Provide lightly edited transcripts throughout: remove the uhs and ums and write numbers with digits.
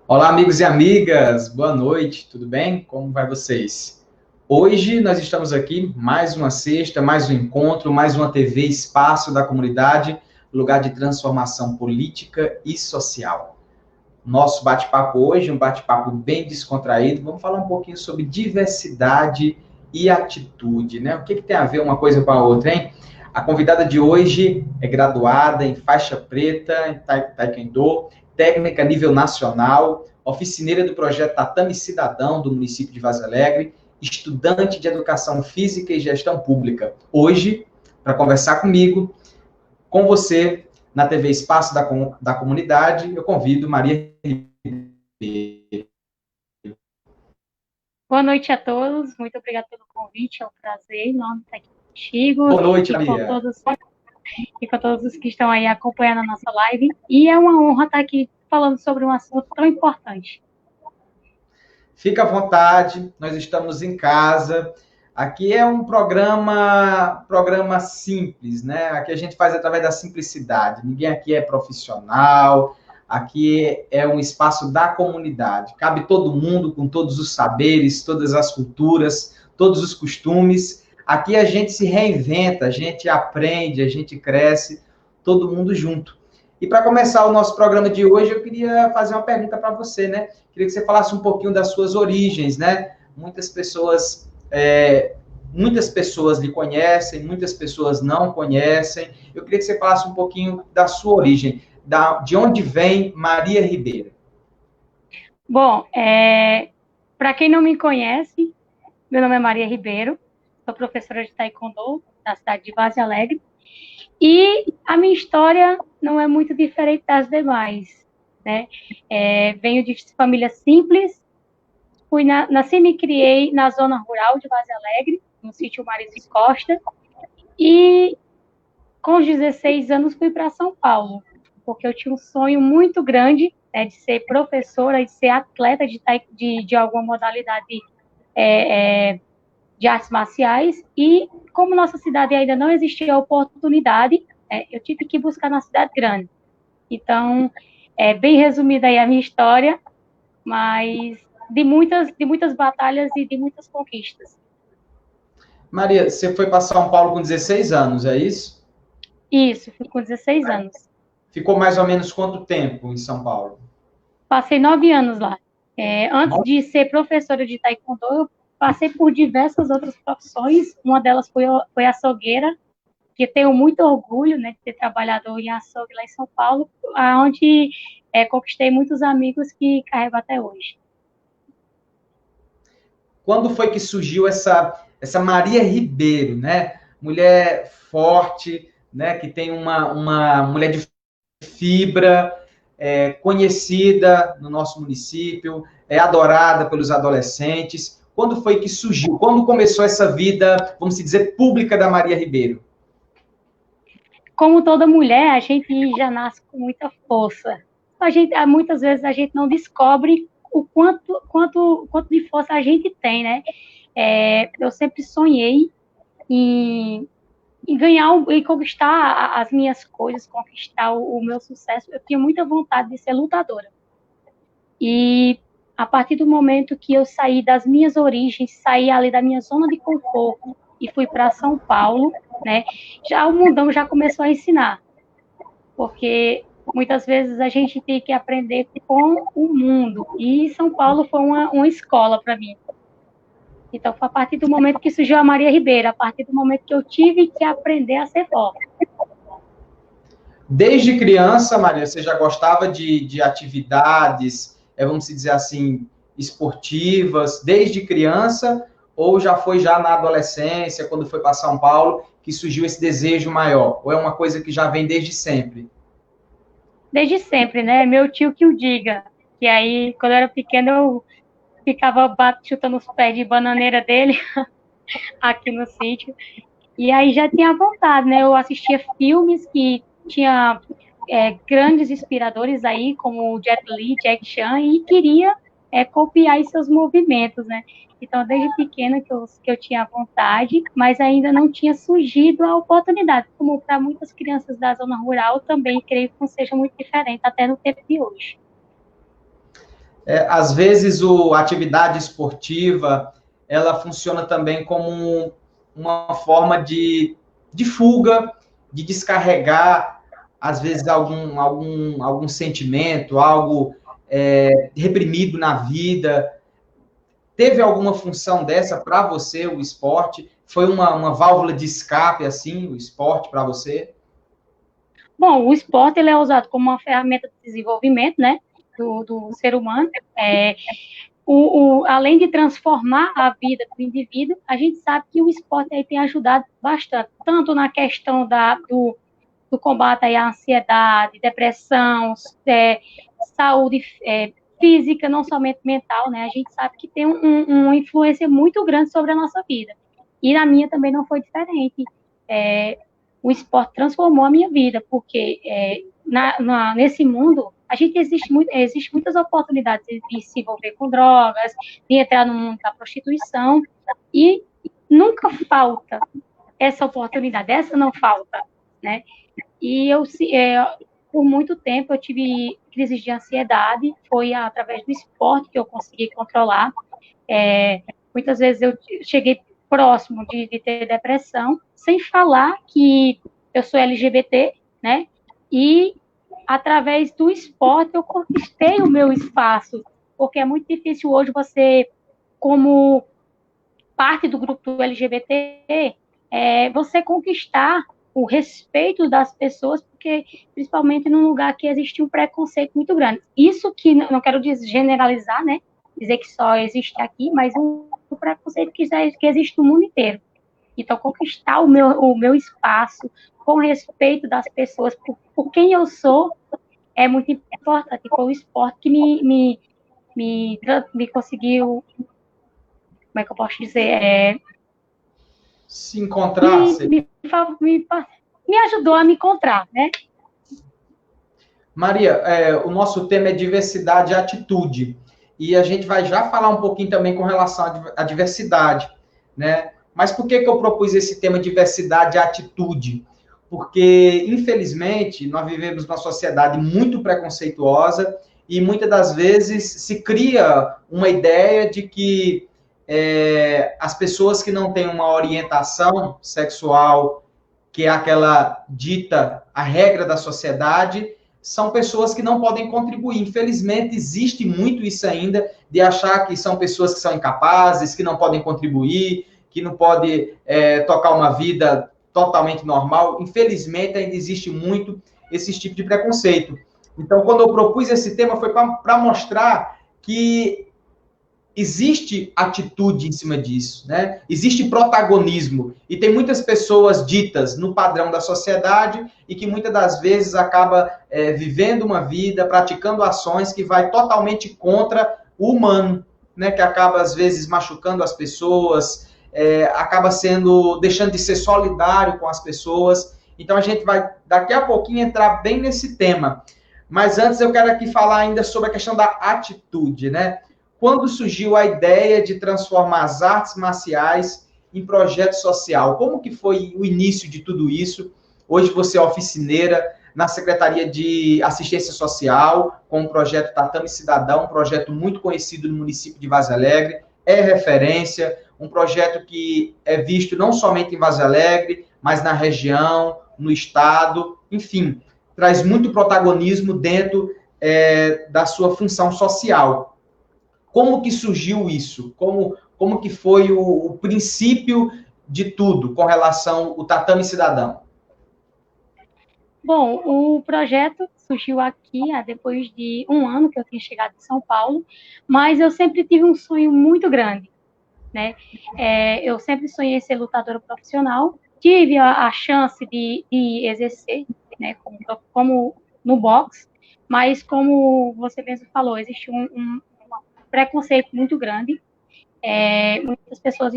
Olá, amigos e amigas, boa noite, tudo bem? Como vai vocês? Hoje nós estamos aqui, mais uma sexta, mais um encontro, mais uma TV Espaço da Comunidade, lugar de transformação política e social. Nosso bate-papo hoje, um bate-papo bem descontraído, vamos falar um pouquinho sobre diversidade e atitude, né? O que tem a ver uma coisa com a outra, hein? A convidada de hoje é graduada em faixa preta, em Taekwondo, técnica nível nacional, oficineira do projeto Tatame Cidadão do município de Vaza Alegre, estudante de educação física e gestão pública. Hoje, para conversar comigo, com você, na TV Espaço da Comunidade, eu convido Maria Ribeiro. Boa noite a todos, muito obrigada pelo convite, é um prazer enorme estar aqui contigo Boa noite, e com Maria. todos, e com todos os que estão aí acompanhando a nossa live. E é uma honra estar aqui falando sobre um assunto tão importante. Fica à vontade, nós estamos em casa. Aqui é um programa simples, né? Aqui a gente faz através da simplicidade. Ninguém aqui é profissional. Aqui é um espaço da comunidade. Cabe todo mundo com todos os saberes, todas as culturas, todos os costumes. Aqui a gente se reinventa, a gente aprende, a gente cresce, todo mundo junto. E para começar o nosso programa de hoje, eu queria fazer uma pergunta para você, né? Queria que você falasse um pouquinho das suas origens, né? Muitas pessoas lhe conhecem, muitas pessoas não conhecem. Eu queria que você falasse um pouquinho da sua origem, de onde vem Maria Ribeiro. Bom, para quem não me conhece, meu nome é Maria Ribeiro, sou professora de Taekwondo da cidade de Vaza Alegre, e a minha história não é muito diferente das demais, né? Venho de família simples. Nasci e me criei na zona rural de Vaza Alegre, no sítio Marizes Costa, e com os 16 anos fui para São Paulo, porque eu tinha um sonho muito grande, de ser professora, de ser atleta de alguma modalidade de artes marciais, e como nossa cidade ainda não existia a oportunidade, eu tive que buscar na cidade grande. Então, bem resumida aí a minha história, mas de muitas batalhas e de muitas conquistas. Maria, você foi para São Paulo com 16 anos, é isso? Isso, fui com 16 anos. Ficou mais ou menos quanto tempo em São Paulo? Passei 9 anos lá. Antes de ser professora de taekwondo, eu passei por diversas outras profissões. Uma delas foi açougueira, que tenho muito orgulho, né, de ter trabalhado em açougue lá em São Paulo, onde conquistei muitos amigos que carrego até hoje. Quando foi que surgiu essa Maria Ribeiro, né? Mulher forte, né? Que tem uma mulher de fibra, conhecida no nosso município, é adorada pelos adolescentes. Quando foi que surgiu? Quando começou essa vida, vamos dizer, pública da Maria Ribeiro? Como toda mulher, a gente já nasce com muita força. Muitas vezes a gente não descobre o quanto de força a gente tem, né? Eu sempre sonhei em, em ganhar e conquistar as minhas coisas, conquistar o meu sucesso. Eu tinha muita vontade de ser lutadora. E a partir do momento que eu saí das minhas origens, saí ali da minha zona de conforto e fui para São Paulo, né? Já o mundão já começou a ensinar, porque muitas vezes a gente tem que aprender com o mundo. E São Paulo foi uma escola para mim. Então, foi a partir do momento que surgiu a Maria Ribeiro, a partir do momento que eu tive que aprender a ser forte. Desde criança, Maria, você já gostava de atividades, vamos dizer assim, esportivas, desde criança, ou já foi já na adolescência, quando foi para São Paulo, que surgiu esse desejo maior? Ou é uma coisa que já vem desde sempre? Desde sempre, né? Meu tio que o diga. Que aí, quando eu era pequena, eu ficava chutando os pés de bananeira dele aqui no sítio. E aí já tinha vontade, né? Eu assistia filmes que tinha grandes inspiradores aí, como Jet Li, Jack Chan, e queria copiar os seus movimentos, né? Então, desde pequena que eu tinha vontade, mas ainda não tinha surgido a oportunidade, como para muitas crianças da zona rural, também creio que não seja muito diferente, até no tempo de hoje. Às vezes a atividade esportiva, ela funciona também como uma forma de fuga, de descarregar, às vezes, algum sentimento, algo reprimido na vida. Teve alguma função dessa para você, o esporte? Foi uma válvula de escape, assim, o esporte para você? Bom, o esporte ele é usado como uma ferramenta de desenvolvimento, né, do ser humano. Além de transformar a vida do indivíduo, a gente sabe que o esporte aí tem ajudado bastante, tanto na questão do combate aí à ansiedade, depressão, saúde física, não somente mental, né? A gente sabe que tem uma influência muito grande sobre a nossa vida. E na minha também não foi diferente. O esporte transformou a minha vida, porque nesse mundo a gente existe muitas oportunidades de se envolver com drogas, de entrar no mundo da prostituição, e nunca falta essa oportunidade, essa não falta, né? E por muito tempo, eu tive crises de ansiedade, foi através do esporte que eu consegui controlar. Muitas vezes eu cheguei próximo de ter depressão, sem falar que eu sou LGBT, né? E através do esporte eu conquistei o meu espaço, porque é muito difícil hoje você, como parte do grupo LGBT, você conquistar o respeito das pessoas, porque principalmente num lugar que existe um preconceito muito grande. Isso que não quero generalizar, né? Dizer que só existe aqui, mas um preconceito que existe no mundo inteiro. Então, conquistar o meu espaço com respeito das pessoas por quem eu sou é muito importante. Foi o esporte que me conseguiu, como é que eu posso dizer, se encontrar? Me ajudou a me encontrar, né? Maria, o nosso tema é diversidade e atitude. E a gente vai já falar um pouquinho também com relação à diversidade, né? Mas por que eu propus esse tema diversidade e atitude? Porque, infelizmente, nós vivemos numa sociedade muito preconceituosa e muitas das vezes se cria uma ideia de que as pessoas que não têm uma orientação sexual, que é aquela dita a regra da sociedade, são pessoas que não podem contribuir. Infelizmente, existe muito isso ainda, de achar que são pessoas que são incapazes, que não podem contribuir, que não podem tocar uma vida totalmente normal. Infelizmente, ainda existe muito esse tipo de preconceito. Então, quando eu propus esse tema, foi para mostrar que existe atitude em cima disso, né? Existe protagonismo. E tem muitas pessoas ditas no padrão da sociedade e que muitas das vezes acaba vivendo uma vida, praticando ações que vai totalmente contra o humano, né? Que acaba, às vezes, machucando as pessoas, acaba deixando de ser solidário com as pessoas. Então, a gente vai, daqui a pouquinho, entrar bem nesse tema. Mas antes, eu quero aqui falar ainda sobre a questão da atitude, né? Quando surgiu a ideia de transformar as artes marciais em projeto social? Como que foi o início de tudo isso? Hoje você é oficineira na Secretaria de Assistência Social, com o projeto Tatame Cidadão, um projeto muito conhecido no município de Vaza Alegre, é referência, um projeto que é visto não somente em Vaza Alegre, mas na região, no estado, enfim, traz muito protagonismo dentro da sua função social. Como que surgiu isso? Como que foi o princípio de tudo com relação ao Tatame Cidadão? Bom, o projeto surgiu aqui depois de um ano que eu tinha chegado em São Paulo, mas eu sempre tive um sonho muito grande, né? Eu sempre sonhei ser lutadora profissional, tive a chance de exercer, né, como no boxe, mas como você mesmo falou, existe um preconceito muito grande. Muitas pessoas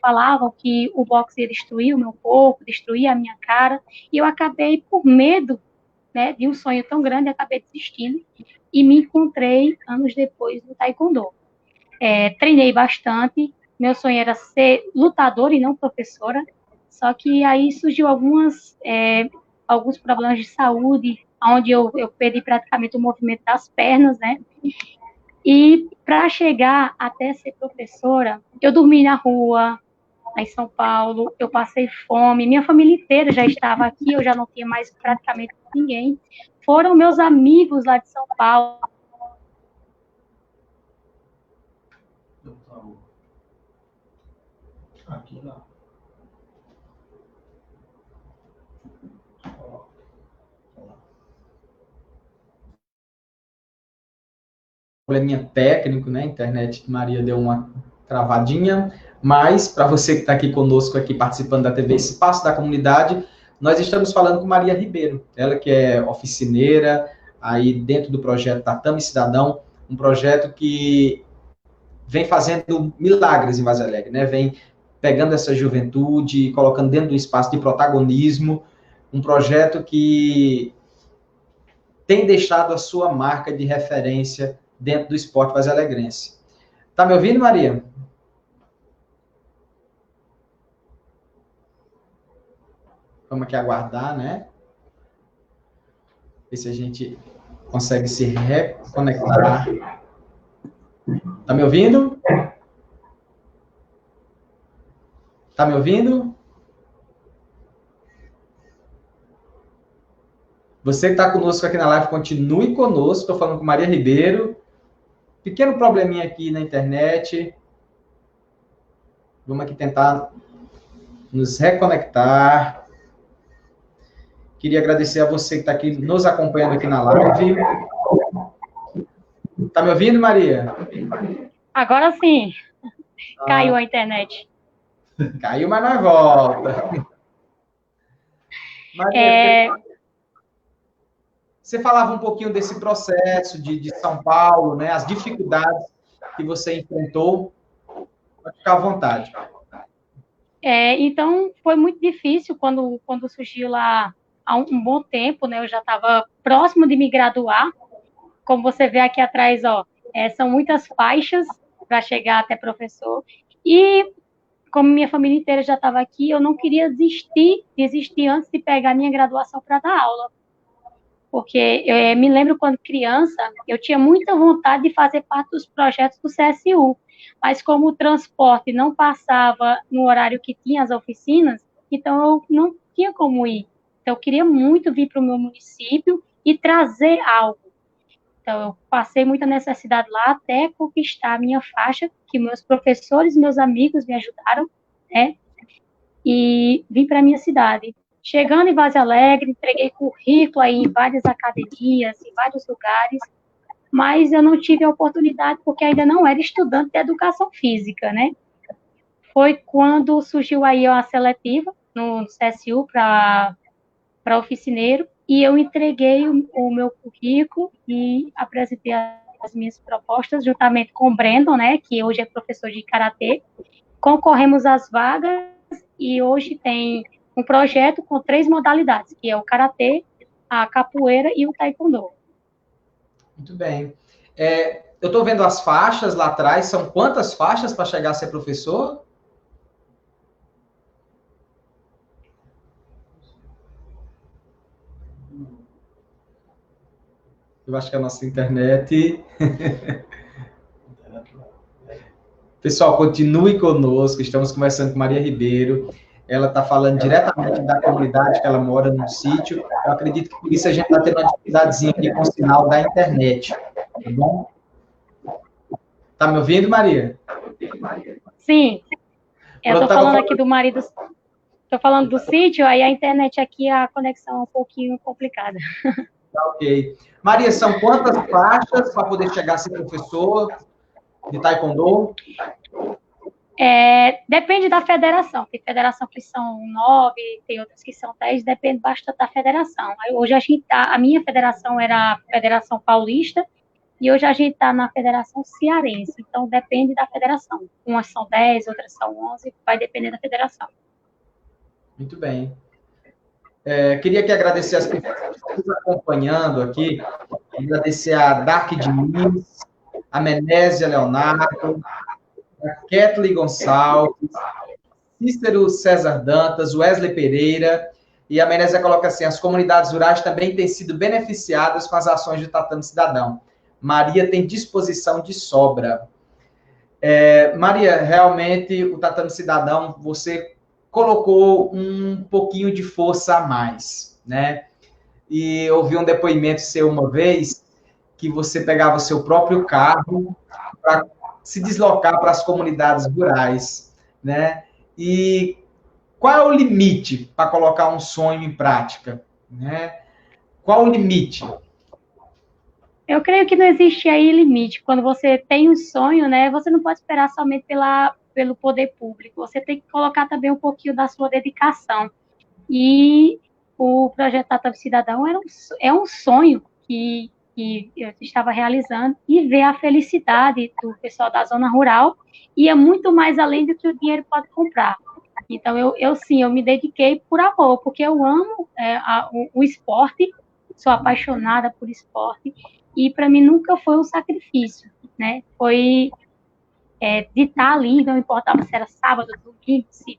falavam que o boxe ia destruir o meu corpo, destruir a minha cara, e eu acabei, por medo, né, de um sonho tão grande, acabei desistindo e me encontrei anos depois no taekwondo. Treinei bastante, meu sonho era ser lutadora e não professora, só que aí surgiu alguns problemas de saúde, onde eu perdi praticamente o movimento das pernas, né? E para chegar até ser professora, eu dormi na rua, lá em São Paulo, eu passei fome, minha família inteira já estava aqui, eu já não tinha mais praticamente ninguém. Foram meus amigos lá de São Paulo. Aqui não. Probleminha técnico, né? A internet de Maria deu uma travadinha, mas para você que está aqui conosco, aqui participando da TV Espaço da Comunidade, nós estamos falando com Maria Ribeiro, ela que é oficineira, aí dentro do projeto Tatame Cidadão, um projeto que vem fazendo milagres em Vaz Alegre, né? Vem pegando essa juventude e colocando dentro do espaço de protagonismo, um projeto que tem deixado a sua marca de referência dentro do esporte vazalegrense. Tá me ouvindo, Maria? Vamos aqui aguardar, né? Ver se a gente consegue se reconectar. Tá me ouvindo? Tá me ouvindo? Você que está conosco aqui na live, continue conosco. Estou falando com Maria Ribeiro. Pequeno probleminha aqui na internet. Vamos aqui tentar nos reconectar. Queria agradecer a você que está aqui nos acompanhando aqui na live. Tá me ouvindo, Maria? Agora sim. Caiu a internet. Caiu, mas nós volta. Maria, você falava um pouquinho desse processo de São Paulo, né? As dificuldades que você enfrentou. Pode ficar à vontade. Então, foi muito difícil quando surgiu lá há um bom tempo, né? Eu já estava próximo de me graduar. Como você vê aqui atrás, ó, são muitas faixas para chegar até professor. E como minha família inteira já estava aqui, eu não queria desistir antes de pegar minha graduação para dar aula. Porque eu me lembro quando criança, eu tinha muita vontade de fazer parte dos projetos do CSU, mas como o transporte não passava no horário que tinha as oficinas, então eu não tinha como ir. Então eu queria muito vir para o meu município e trazer algo. Então eu passei muita necessidade lá até conquistar a minha faixa, que meus professores, meus amigos me ajudaram, né? E vim para a minha cidade. Chegando em Vaz Alegre, entreguei currículo aí em várias academias, em vários lugares, mas eu não tive a oportunidade porque ainda não era estudante de educação física, né? Foi quando surgiu aí a seletiva no CSU para oficineiro e eu entreguei o meu currículo e apresentei as minhas propostas juntamente com o Brandon, né, que hoje é professor de karatê. Concorremos às vagas e hoje tem um projeto com 3 modalidades, que é o karatê, a capoeira e o taekwondo. Muito bem. Eu estou vendo as faixas lá atrás. São quantas faixas para chegar a ser professor? Eu acho que a nossa internet... Pessoal, continue conosco. Estamos conversando com Maria Ribeiro. Ela está falando diretamente da comunidade que ela mora no sítio. Eu acredito que por isso a gente está tendo uma dificuldadezinha aqui com o sinal da internet. Tá bom? Tá me ouvindo, Maria? Sim. Eu estou falando aqui do marido. Estou falando do sítio, aí a internet aqui, a conexão é um pouquinho complicada. Tá, ok. Maria, são quantas faixas para poder chegar a ser professor de taekwondo? Depende da federação. Tem federação que são 9, tem outras que são 10, depende bastante da federação. Aí hoje a minha federação era a Federação Paulista e hoje a gente está na Federação Cearense. Então depende da federação. Umas são 10, outras são 11, vai depender da federação. Muito bem. Queria aqui agradecer as pessoas que estão nos acompanhando aqui, agradecer a Dark Diniz, a Menésia Leonardo, a Kathleen Gonçalves, Cícero César Dantas, Wesley Pereira, e a Menésia coloca assim, as comunidades rurais também têm sido beneficiadas com as ações do Tatame Cidadão. Maria tem disposição de sobra. Maria, realmente, o Tatame Cidadão, você colocou um pouquinho de força a mais, né? E eu ouvi um depoimento seu uma vez, que você pegava o seu próprio carro para se deslocar para as comunidades rurais, né? E qual é o limite para colocar um sonho em prática, né? Qual o limite? Eu creio que não existe aí limite. Quando você tem um sonho, né, você não pode esperar somente pelo poder público. Você tem que colocar também um pouquinho da sua dedicação. E o projeto Tata Cidadão é um sonho que eu estava realizando, e ver a felicidade do pessoal da zona rural e é muito mais além do que o dinheiro pode comprar. Então, sim, eu me dediquei por amor, porque eu amo o esporte, sou apaixonada por esporte, e para mim nunca foi um sacrifício, né? Foi de estar ali, não importava se era sábado, domingo, se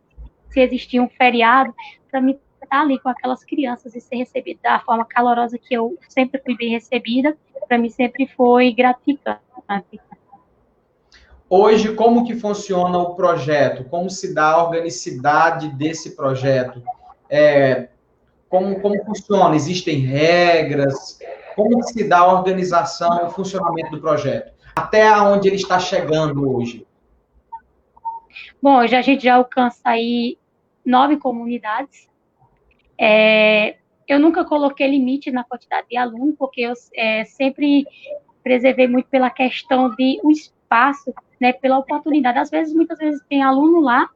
existia um feriado, para mim estar ali com aquelas crianças e ser recebida da forma calorosa que eu sempre fui bem recebida, para mim sempre foi gratificante. Hoje, como que funciona o projeto? Como se dá a organicidade desse projeto? Como funciona? Existem regras? Como se dá a organização, o funcionamento do projeto? Até onde ele está chegando hoje? Bom, hoje a gente já alcança aí 9 comunidades. Eu nunca coloquei limite na quantidade de alunos, porque eu sempre preservei muito pela questão de um espaço, né, pela oportunidade. Muitas vezes tem aluno lá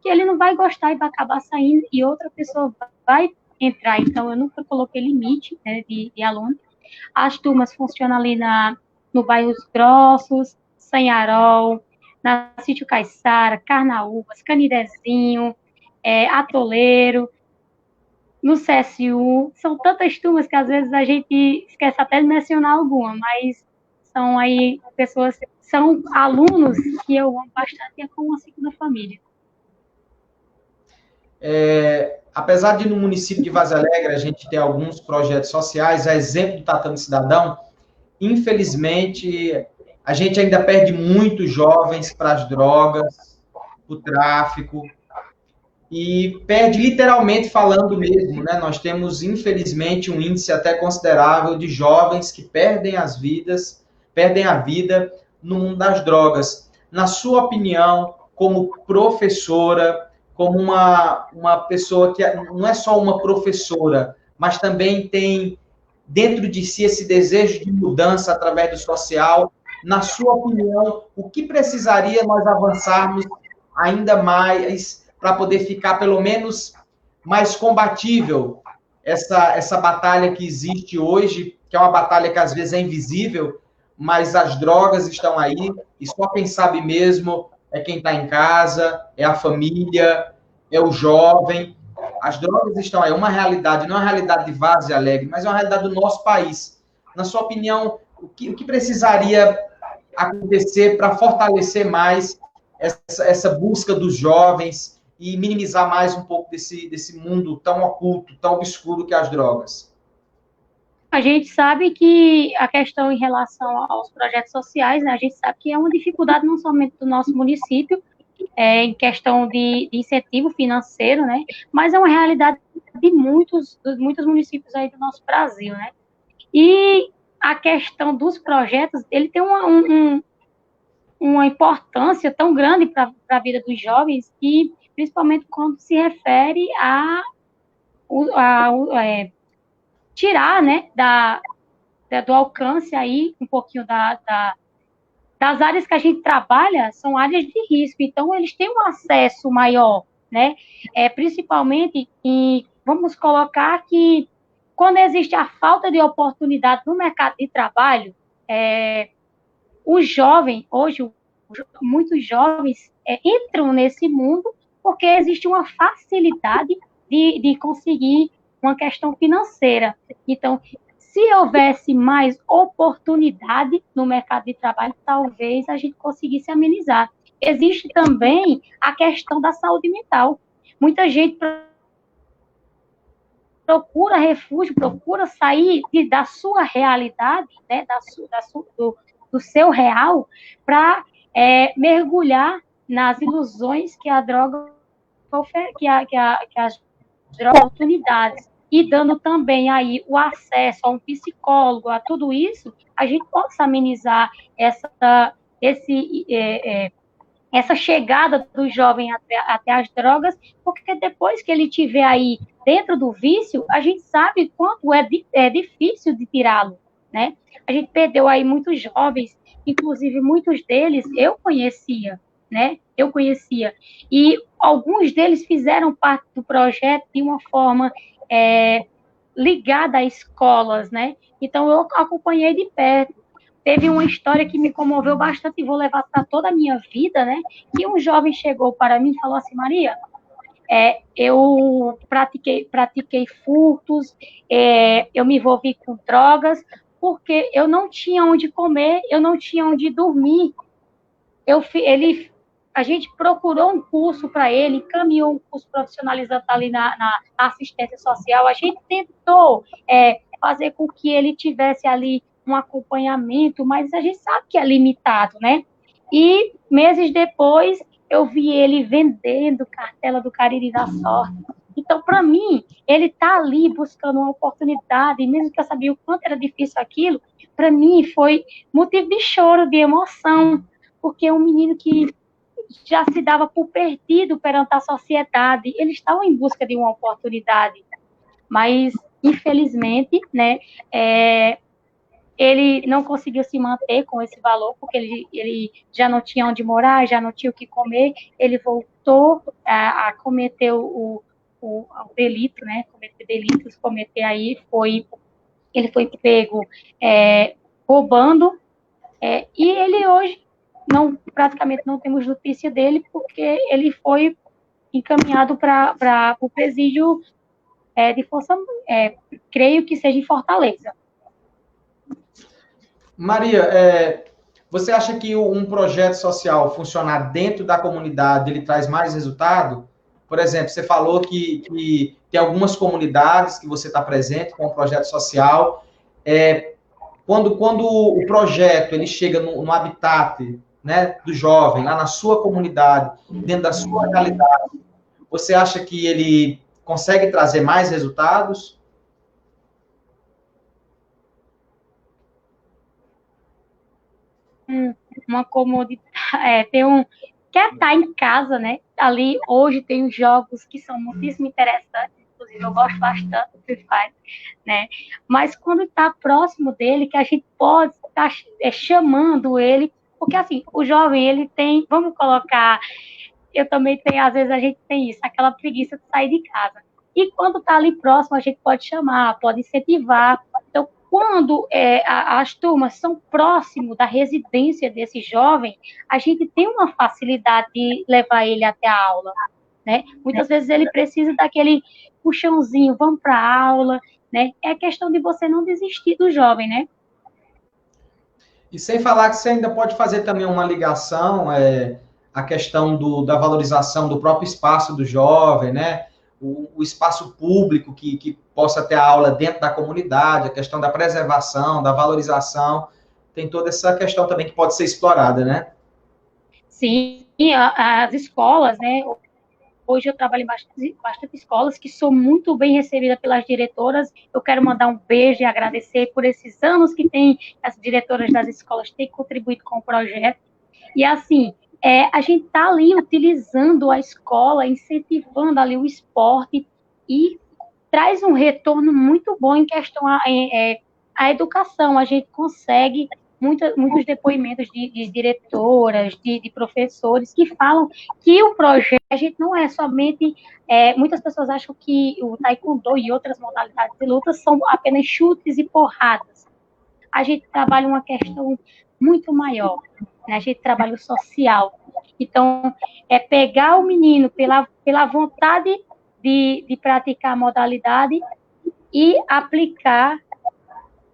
que ele não vai gostar e vai acabar saindo e outra pessoa vai entrar. Então, eu nunca coloquei limite, né, de aluno. As turmas funcionam ali no bairro Os Grossos, Sanharol, na Sítio Caiçara, Carnaúbas, Canidezinho, Atoleiro, no CSU. São tantas turmas que às vezes a gente esquece até de mencionar alguma, mas são aí pessoas, são alunos que eu amo bastante e é como uma segunda família. Apesar de no município de Vaza Alegre a gente ter alguns projetos sociais, a exemplo do Tatame Cidadão, infelizmente a gente ainda perde muitos jovens para as drogas, para o tráfico, e perde literalmente falando mesmo, né? Nós temos, infelizmente, um índice até considerável de jovens que perdem a vida no mundo das drogas. Na sua opinião, como professora, como uma pessoa que não é só uma professora, mas também tem dentro de si esse desejo de mudança através do social, na sua opinião, o que precisaria nós avançarmos ainda mais para poder ficar, pelo menos, mais combatível essa batalha que existe hoje, que é uma batalha que às vezes é invisível, mas as drogas estão aí, e só quem sabe mesmo é quem está em casa, é a família, é o jovem. As drogas estão aí, é uma realidade, não é uma realidade de Vaza Alegre, mas é uma realidade do nosso país. Na sua opinião, o que precisaria acontecer para fortalecer mais essa busca dos jovens e minimizar mais um pouco desse mundo tão oculto, tão obscuro que é as drogas? A gente sabe que a questão em relação aos projetos sociais, né, a gente sabe que é uma dificuldade não somente do nosso município, em questão de incentivo financeiro, né, mas é uma realidade de muitos municípios aí do nosso Brasil, né. E a questão dos projetos, ele tem uma importância tão grande para a vida dos jovens, e principalmente quando se refere a tirar, né, do alcance aí um pouquinho das áreas que a gente trabalha, são áreas de risco, então eles têm um acesso maior, né, principalmente vamos colocar que quando existe a falta de oportunidade no mercado de trabalho, o jovem, hoje, muitos jovens entram nesse mundo porque existe uma facilidade de conseguir uma questão financeira. Então, se houvesse mais oportunidade no mercado de trabalho, talvez a gente conseguisse amenizar. Existe também a questão da saúde mental. Muita gente procura refúgio, procura sair da sua realidade, né, do seu real, para mergulhar nas ilusões que a droga que as drogas oportunidades e dando também aí o acesso a um psicólogo, a tudo isso, a gente possa amenizar essa chegada do jovem até as drogas, porque depois que ele tiver aí dentro do vício, a gente sabe quanto é difícil de tirá-lo, né? A gente perdeu aí muitos jovens, inclusive muitos deles eu conhecia, né? Eu conhecia. E alguns deles fizeram parte do projeto de uma forma ligada a escolas, né? Então, eu acompanhei de perto. Teve uma história que me comoveu bastante e vou levar para toda a minha vida, né? Que um jovem chegou para mim e falou assim, Maria, eu pratiquei furtos, eu me envolvi com drogas, porque eu não tinha onde comer, eu não tinha onde dormir. A gente procurou um curso para ele, encaminhou um curso profissionalizante ali na assistência social, a gente tentou fazer com que ele tivesse ali um acompanhamento, mas a gente sabe que é limitado, né? E meses depois, eu vi ele vendendo cartela do Cariri da Sorte. Então, para mim, ele está ali buscando uma oportunidade, e mesmo que eu sabia o quanto era difícil aquilo, para mim foi motivo de choro, de emoção, porque é um menino que já se dava por perdido perante a sociedade, ele estava em busca de uma oportunidade, mas, infelizmente, né, ele não conseguiu se manter com esse valor, porque ele já não tinha onde morar, já não tinha o que comer, ele voltou a cometer o delito, né, cometer delitos, ele foi pego roubando, e ele hoje praticamente não temos notícia dele, porque ele foi encaminhado para o presídio de força, creio que seja em Fortaleza. Maria, você acha que um projeto social funcionar dentro da comunidade, ele traz mais resultado? Por exemplo, você falou que tem algumas comunidades que você está presente com o projeto social. Quando o projeto ele chega no habitat, né, do jovem, lá na sua comunidade, dentro da sua realidade, você acha que ele consegue trazer mais resultados? Uma comodidade, quer estar em casa, né? Ali hoje tem os jogos que são muitíssimo interessantes, inclusive eu gosto bastante do Free Fire, né? Mas quando está próximo dele, que a gente pode estar chamando ele, porque assim, o jovem, ele tem, vamos colocar, eu também tenho, às vezes a gente tem isso, aquela preguiça de sair de casa. E quando está ali próximo, a gente pode chamar, pode incentivar. Então, quando as turmas são próximo da residência desse jovem, a gente tem uma facilidade de levar ele até a aula, né? Muitas vezes ele precisa daquele puxãozinho, vamos para a aula, né? É questão de você não desistir do jovem, né? E sem falar que você ainda pode fazer também uma ligação, a questão da valorização do próprio espaço do jovem, né? O espaço público que possa ter a aula dentro da comunidade, a questão da preservação, da valorização, tem toda essa questão também que pode ser explorada, né? Sim, as escolas, né? Hoje eu trabalho em bastante escolas que sou muito bem recebida pelas diretoras. Eu quero mandar um beijo e agradecer por esses anos que as diretoras das escolas têm contribuído com o projeto. E assim, a gente está ali utilizando a escola, incentivando ali o esporte e traz um retorno muito bom em questão a educação. A gente consegue muitos depoimentos de diretoras, de professores que falam que o projeto, a gente não é somente, muitas pessoas acham que o taekwondo e outras modalidades de luta são apenas chutes e porradas. A gente trabalha uma questão muito maior, né? A gente trabalha o social. Então, é pegar o menino pela vontade de praticar a modalidade e aplicar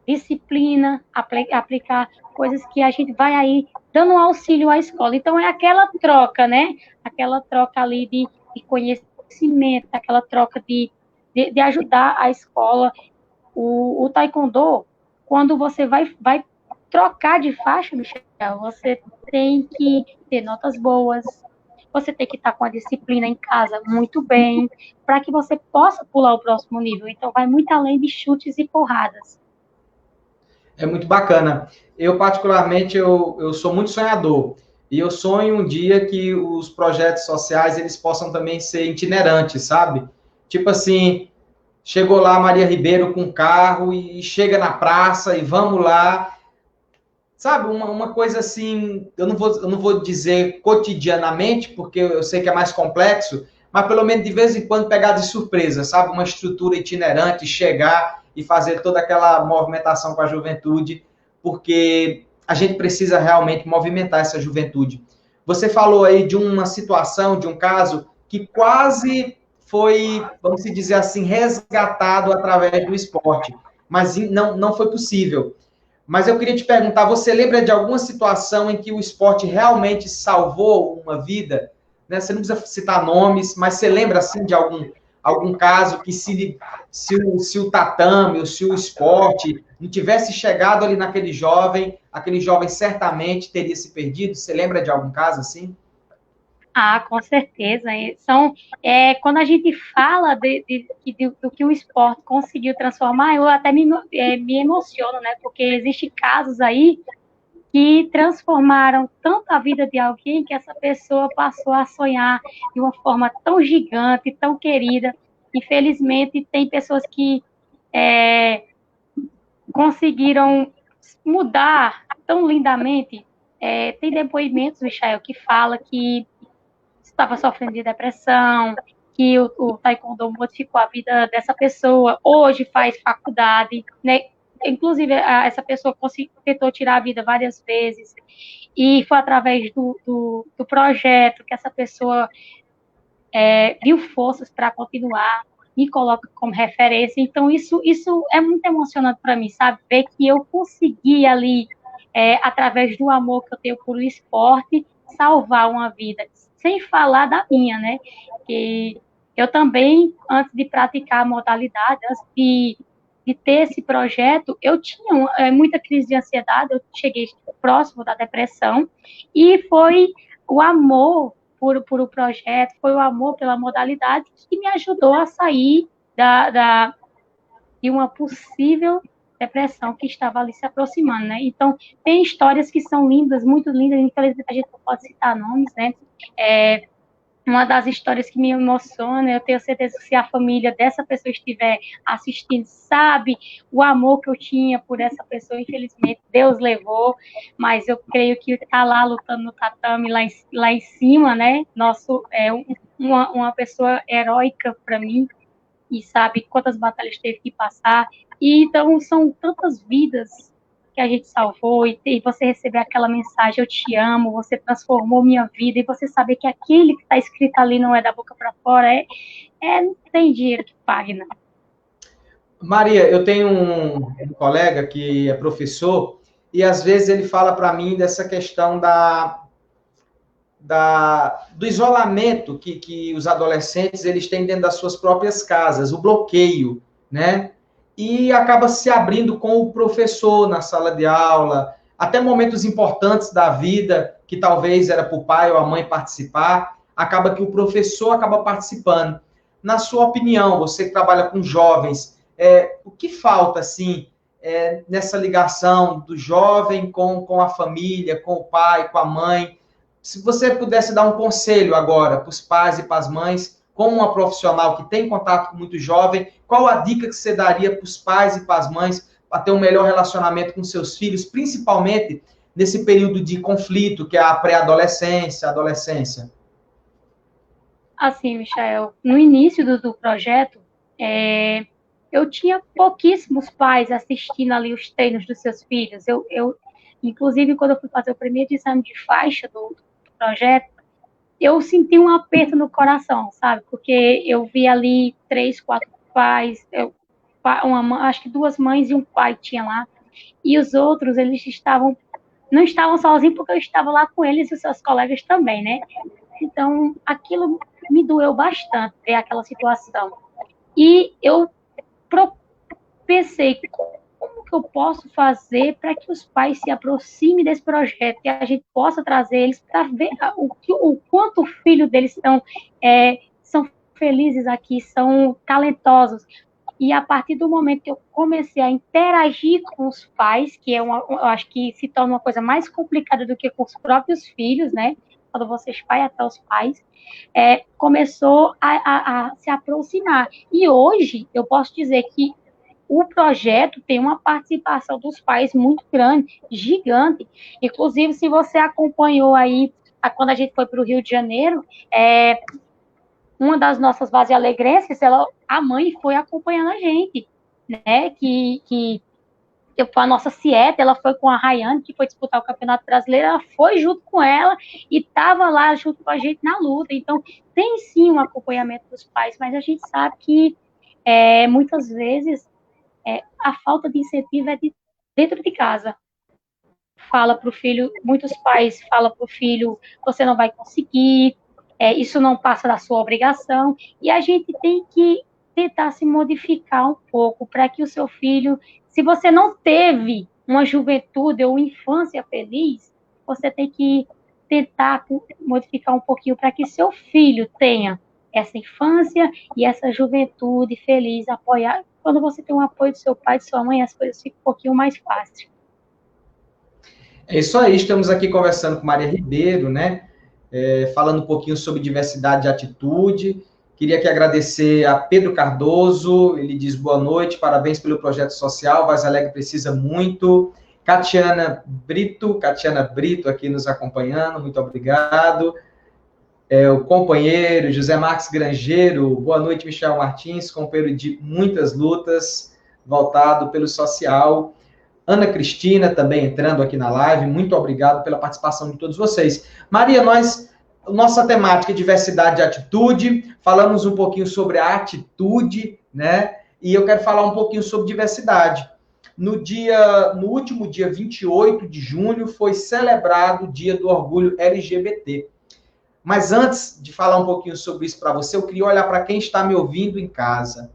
disciplina, aplicar coisas que a gente vai aí dando um auxílio à escola. Então, é aquela troca, né? Aquela troca ali de conhecimento, aquela troca de de ajudar a escola. O taekwondo, quando você vai trocar de faixa, Michel, você tem que ter notas boas, você tem que estar com a disciplina em casa muito bem, para que você possa pular o próximo nível. Então, vai muito além de chutes e porradas. É muito bacana. Eu, particularmente, eu sou muito sonhador. E eu sonho um dia que os projetos sociais, eles possam também ser itinerantes, sabe? Tipo assim, chegou lá a Maria Ribeiro com o carro e chega na praça e vamos lá. Sabe, uma coisa assim, eu não vou dizer cotidianamente, porque eu sei que é mais complexo, mas pelo menos de vez em quando pegar de surpresa, sabe? Uma estrutura itinerante, chegar e fazer toda aquela movimentação com a juventude, porque a gente precisa realmente movimentar essa juventude. Você falou aí de uma situação, de um caso que quase foi, vamos dizer assim, resgatado através do esporte, mas não foi possível. Mas eu queria te perguntar, você lembra de alguma situação em que o esporte realmente salvou uma vida? Né? Você não precisa citar nomes, mas você lembra assim de algum caso que se o tatame ou se o esporte não tivesse chegado ali naquele jovem, aquele jovem certamente teria se perdido? Você lembra de algum caso assim? Ah, com certeza. Quando a gente fala do que o esporte conseguiu transformar, eu até me emociono, né? Porque existem casos aí que transformaram tanto a vida de alguém que essa pessoa passou a sonhar de uma forma tão gigante, tão querida. Infelizmente, tem pessoas que é, conseguiram mudar tão lindamente. Tem depoimentos, Michael, que fala que estava sofrendo de depressão, que o taekwondo modificou a vida dessa pessoa, hoje faz faculdade, né? Inclusive, essa pessoa tentou tirar a vida várias vezes, e foi através do projeto que essa pessoa viu forças para continuar, me coloca como referência. Então, isso é muito emocionante para mim, sabe? Ver que eu consegui ali, através do amor que eu tenho por o esporte, salvar uma vida, sem falar da minha, né? Que eu também, antes de praticar a modalidade, antes de ter esse projeto, eu tinha muita crise de ansiedade, eu cheguei próximo da depressão, e foi o amor por o projeto, foi o amor pela modalidade que me ajudou a sair de uma possível depressão que estava ali se aproximando, né? Então, tem histórias que são lindas, muito lindas, infelizmente a gente não pode citar nomes, né? Uma das histórias que me emociona, eu tenho certeza que se a família dessa pessoa estiver assistindo, sabe o amor que eu tinha por essa pessoa, infelizmente Deus levou, mas eu creio que está lá lutando no tatame, lá em cima, né? Uma pessoa heróica para mim, e sabe quantas batalhas teve que passar, e então são tantas vidas que a gente salvou, e você receber aquela mensagem, eu te amo, você transformou minha vida, e você saber que aquele que está escrito ali não é da boca para fora, não tem dinheiro que pague, não. Maria, eu tenho um colega que é professor e às vezes ele fala para mim dessa questão do isolamento que os adolescentes eles têm dentro das suas próprias casas, o bloqueio, né? E acaba se abrindo com o professor na sala de aula, até momentos importantes da vida, que talvez era para o pai ou a mãe participar, acaba que o professor acaba participando. Na sua opinião, você que trabalha com jovens, o que falta, assim, nessa ligação do jovem com a família, com o pai, com a mãe? Se você pudesse dar um conselho agora para os pais e para as mães, como uma profissional que tem contato com muito jovem, qual a dica que você daria para os pais e para as mães para ter um melhor relacionamento com seus filhos, principalmente nesse período de conflito, que é a pré-adolescência, a adolescência? Assim, Michael, no início do projeto, eu tinha pouquíssimos pais assistindo ali os treinos dos seus filhos. Inclusive, quando eu fui fazer o primeiro exame de faixa do projeto, eu senti um aperto no coração, sabe? Porque eu vi ali 3, 4 pais, acho que 2 mães e um pai tinha lá, e os outros, eles não estavam sozinhos, porque eu estava lá com eles e os seus colegas também, né? Então, aquilo me doeu bastante, ver aquela situação. E eu pensei, como que eu posso fazer para que os pais se aproximem desse projeto, que a gente possa trazer eles para ver o quanto o filho deles são felizes aqui, são talentosos. E a partir do momento que eu comecei a interagir com os pais, que eu acho que se torna uma coisa mais complicada do que com os próprios filhos, né? Quando você vai até os pais, começou a se aproximar. E hoje, eu posso dizer que o projeto tem uma participação dos pais muito grande, gigante. Inclusive, se você acompanhou aí, quando a gente foi para o Rio de Janeiro, uma das nossas vazialegrenses, a mãe foi acompanhando a gente, né? Que a nossa Cieta, ela foi com a Rayane, que foi disputar o Campeonato Brasileiro, ela foi junto com ela e estava lá junto com a gente na luta. Então, tem sim um acompanhamento dos pais, mas a gente sabe que muitas vezes a falta de incentivo é dentro de casa. Fala para o filho, muitos pais falam para o filho, você não vai conseguir, isso não passa da sua obrigação, e a gente tem que tentar se modificar um pouco para que o seu filho, se você não teve uma juventude ou infância feliz, você tem que tentar modificar um pouquinho para que seu filho tenha essa infância e essa juventude feliz, apoiar. Quando você tem o apoio do seu pai, de sua mãe, as coisas ficam um pouquinho mais fáceis. É isso aí, estamos aqui conversando com Maria Ribeiro, né? Falando um pouquinho sobre diversidade de atitude. Queria aqui agradecer a Pedro Cardoso, ele diz boa noite, parabéns pelo projeto social, Vaz Alegre precisa muito. Catiana Brito aqui nos acompanhando, muito obrigado. O companheiro José Marques Grangeiro, boa noite, Michel Martins, companheiro de muitas lutas, voltado pelo social. Ana Cristina também entrando aqui na live, muito obrigado pela participação de todos vocês. Maria, nossa temática é diversidade de atitude, falamos um pouquinho sobre a atitude, né? E eu quero falar um pouquinho sobre diversidade. No último dia 28 de junho foi celebrado o Dia do Orgulho LGBT. Mas antes de falar um pouquinho sobre isso para você, eu queria olhar para quem está me ouvindo em casa,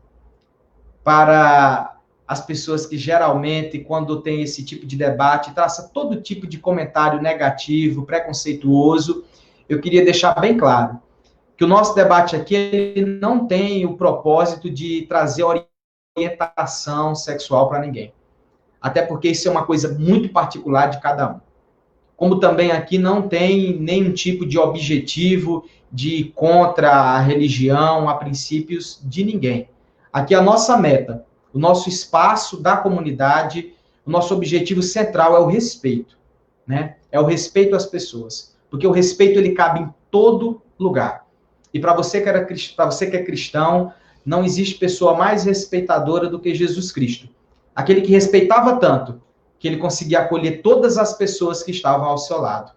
para as pessoas que geralmente, quando tem esse tipo de debate, traça todo tipo de comentário negativo, preconceituoso. Eu queria deixar bem claro que o nosso debate aqui ele não tem o propósito de trazer orientação sexual para ninguém. Até porque isso é uma coisa muito particular de cada um. Como também aqui não tem nenhum tipo de objetivo de ir contra a religião, a princípios de ninguém. Aqui a nossa meta, o nosso espaço da comunidade, o nosso objetivo central é o respeito, né? É o respeito às pessoas, porque o respeito ele cabe em todo lugar. E para você que é cristão, não existe pessoa mais respeitadora do que Jesus Cristo. Aquele que respeitava tanto que ele conseguia acolher todas as pessoas que estavam ao seu lado.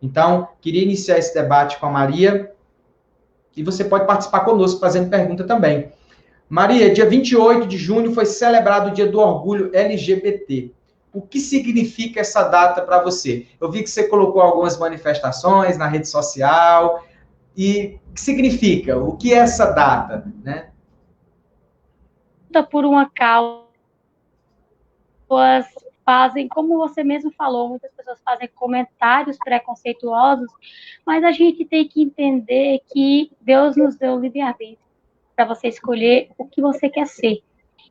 Então, queria iniciar esse debate com a Maria, e você pode participar conosco fazendo pergunta também. Maria, dia 28 de junho foi celebrado o Dia do Orgulho LGBT. O que significa essa data para você? Eu vi que você colocou algumas manifestações na rede social. E o que significa? O que é essa data, né? Por uma causa, fazem, como você mesmo falou, muitas pessoas fazem comentários preconceituosos, mas a gente tem que entender que Deus nos deu livre-arbítrio para você escolher o que você quer ser.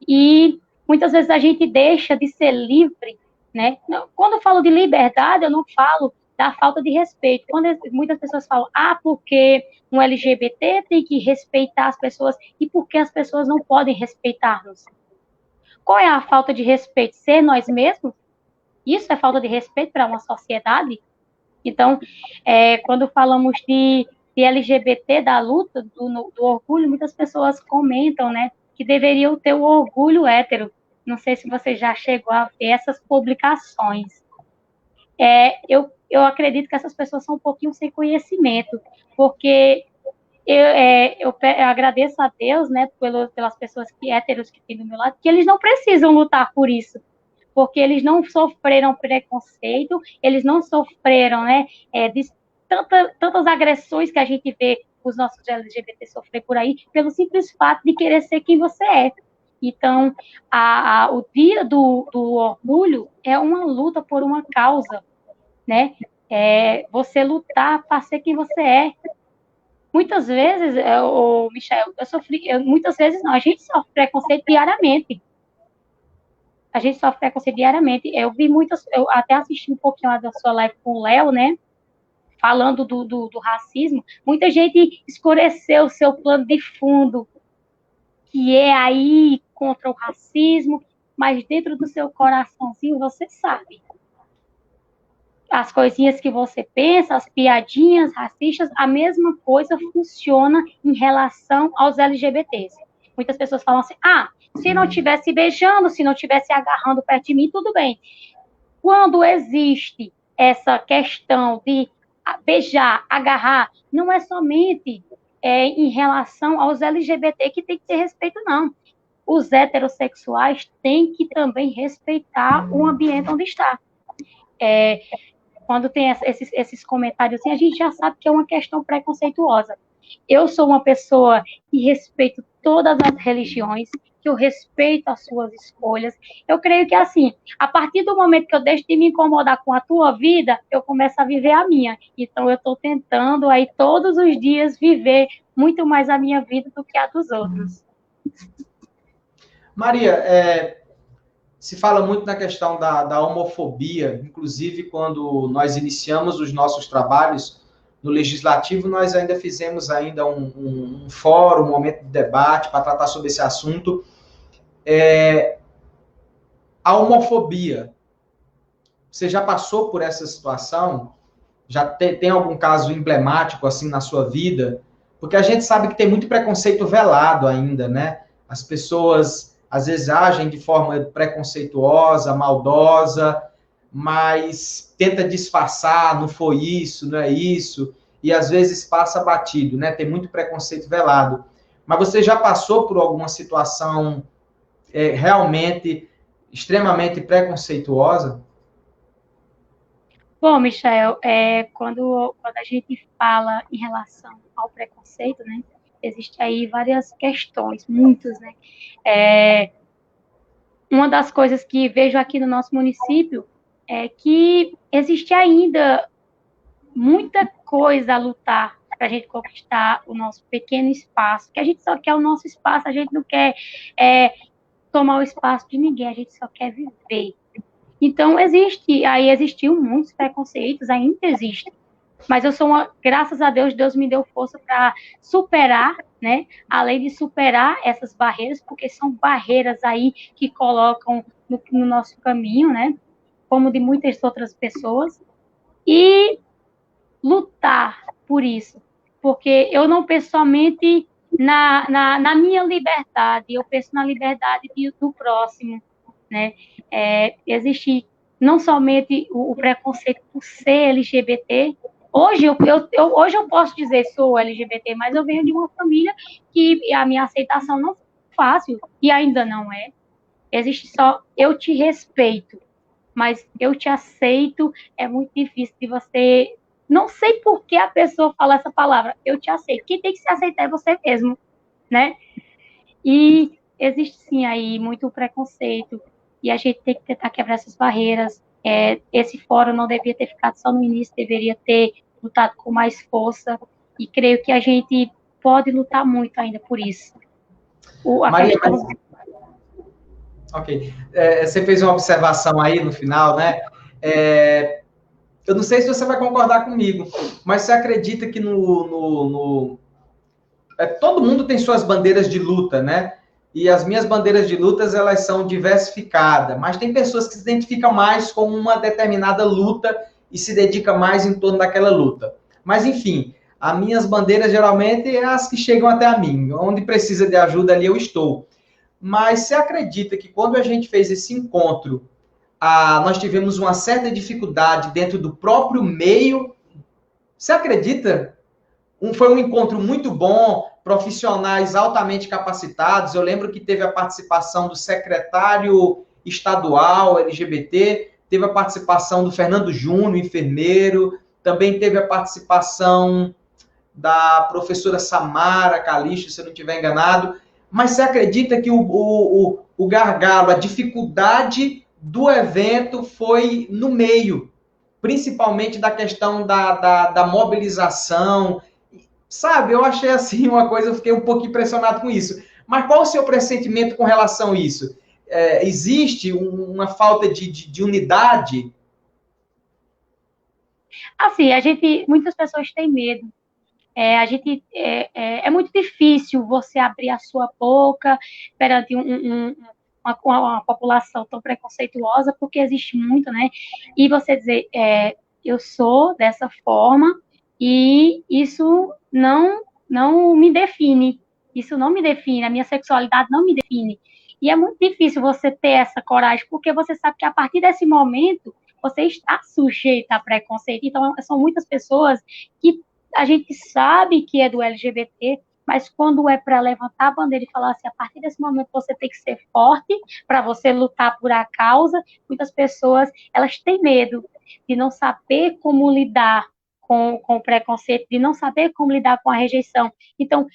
E muitas vezes a gente deixa de ser livre, né? Quando eu falo de liberdade, eu não falo da falta de respeito. Quando muitas pessoas falam, porque um LGBT tem que respeitar as pessoas, e por que as pessoas não podem respeitar-nos? Qual é a falta de respeito? Ser nós mesmos? Isso é falta de respeito para uma sociedade? Então, quando falamos de LGBT, da luta, do orgulho, muitas pessoas comentam, né, que deveriam ter o orgulho hétero. Não sei se você já chegou a ver essas publicações. Eu acredito que essas pessoas são um pouquinho sem conhecimento, porque eu agradeço a Deus, né, pelas pessoas héteros que tem do meu lado, que eles não precisam lutar por isso, porque eles não sofreram preconceito, eles não sofreram, né, de tantas agressões que a gente vê os nossos LGBT sofrer por aí, pelo simples fato de querer ser quem você é. Então, o dia do orgulho é uma luta por uma causa, né? Você lutar para ser quem você é. Muitas vezes, Michel, muitas vezes não, a gente sofre preconceito diariamente. Eu vi eu até assisti um pouquinho lá da sua live com o Léo, né? Falando do racismo. Muita gente escureceu o seu plano de fundo, que é aí contra o racismo, mas dentro do seu coraçãozinho você sabe. As coisinhas que você pensa, as piadinhas racistas, a mesma coisa funciona em relação aos LGBTs. Muitas pessoas falam assim, se não estivesse beijando, se não estivesse agarrando perto de mim, tudo bem. Quando existe essa questão de beijar, agarrar, não é somente em relação aos LGBT que tem que ter respeito, não. Os heterossexuais têm que também respeitar o ambiente onde está. Quando tem esses comentários assim, a gente já sabe que é uma questão preconceituosa. Eu sou uma pessoa que respeito todas as religiões, que eu respeito as suas escolhas. Eu creio que, assim, a partir do momento que eu deixo de me incomodar com a tua vida, eu começo a viver a minha. Então, eu estou tentando aí, todos os dias, viver muito mais a minha vida do que a dos outros. Maria, se fala muito na questão da homofobia, inclusive quando nós iniciamos os nossos trabalhos no Legislativo, nós ainda fizemos ainda um fórum, um momento de debate para tratar sobre esse assunto. A homofobia, você já passou por essa situação? Já tem algum caso emblemático assim na sua vida? Porque a gente sabe que tem muito preconceito velado ainda, né? As pessoas às vezes agem de forma preconceituosa, maldosa, mas tenta disfarçar, não foi isso, não é isso, e às vezes passa batido, né? Tem muito preconceito velado. Mas você já passou por alguma situação realmente extremamente preconceituosa? Bom, Michel, quando a gente fala em relação ao preconceito, né, existe aí várias questões, muitas, né? Uma das coisas que vejo aqui no nosso município é que existe ainda muita coisa a lutar para a gente conquistar o nosso pequeno espaço, que a gente só quer o nosso espaço, a gente não quer tomar o espaço de ninguém, a gente só quer viver. Então, existiu muitos preconceitos, ainda existe. Mas graças a Deus, Deus me deu força para superar, né? Além de superar essas barreiras, porque são barreiras aí que colocam no nosso caminho, né? Como de muitas outras pessoas. E lutar por isso. Porque eu não penso somente na minha liberdade, eu penso na liberdade do próximo, né? Existe não somente o preconceito por ser LGBT. Hoje eu posso dizer sou LGBT, mas eu venho de uma família que a minha aceitação não foi fácil, e ainda não é. Existe só eu te respeito, mas eu te aceito é muito difícil de você. Não sei por que a pessoa fala essa palavra, eu te aceito. Quem tem que se aceitar é você mesmo, né? E existe sim aí muito preconceito, e a gente tem que tentar quebrar essas barreiras. Esse fórum não devia ter ficado só no início, deveria ter lutado com mais força, e creio que a gente pode lutar muito ainda por isso. Maria, Ok. Você fez uma observação aí no final, né? Eu não sei se você vai concordar comigo, mas você acredita que todo mundo tem suas bandeiras de luta, né? E as minhas bandeiras de lutas, elas são diversificadas, mas tem pessoas que se identificam mais com uma determinada luta e se dedicam mais em torno daquela luta. Mas, enfim, as minhas bandeiras, geralmente, é as que chegam até a mim. Onde precisa de ajuda, ali eu estou. Mas você acredita que quando a gente fez esse encontro, nós tivemos uma certa dificuldade dentro do próprio meio? Você acredita? Foi um encontro muito bom, profissionais altamente capacitados. Eu lembro que teve a participação do secretário estadual LGBT, teve a participação do Fernando Júnior, enfermeiro, também teve a participação da professora Samara Calixto, se eu não estiver enganado, mas você acredita que o gargalo, a dificuldade do evento foi no meio, principalmente da questão da mobilização, sabe? Eu achei assim uma coisa, eu fiquei um pouco impressionado com isso. Mas qual o seu pressentimento com relação a isso? Existe uma falta de unidade? Assim, muitas pessoas têm medo. É muito difícil você abrir a sua boca perante uma população tão preconceituosa, porque existe muito, né? E você dizer, eu sou dessa forma e isso não me define. Isso não me define, a minha sexualidade não me define. E é muito difícil você ter essa coragem, porque você sabe que a partir desse momento você está sujeito a preconceito. Então, são muitas pessoas que a gente sabe que é do LGBT, mas quando é para levantar a bandeira e falar assim, a partir desse momento você tem que ser forte para você lutar por a causa, muitas pessoas, elas têm medo de não saber como lidar com o preconceito, de não saber como lidar com a rejeição. Então,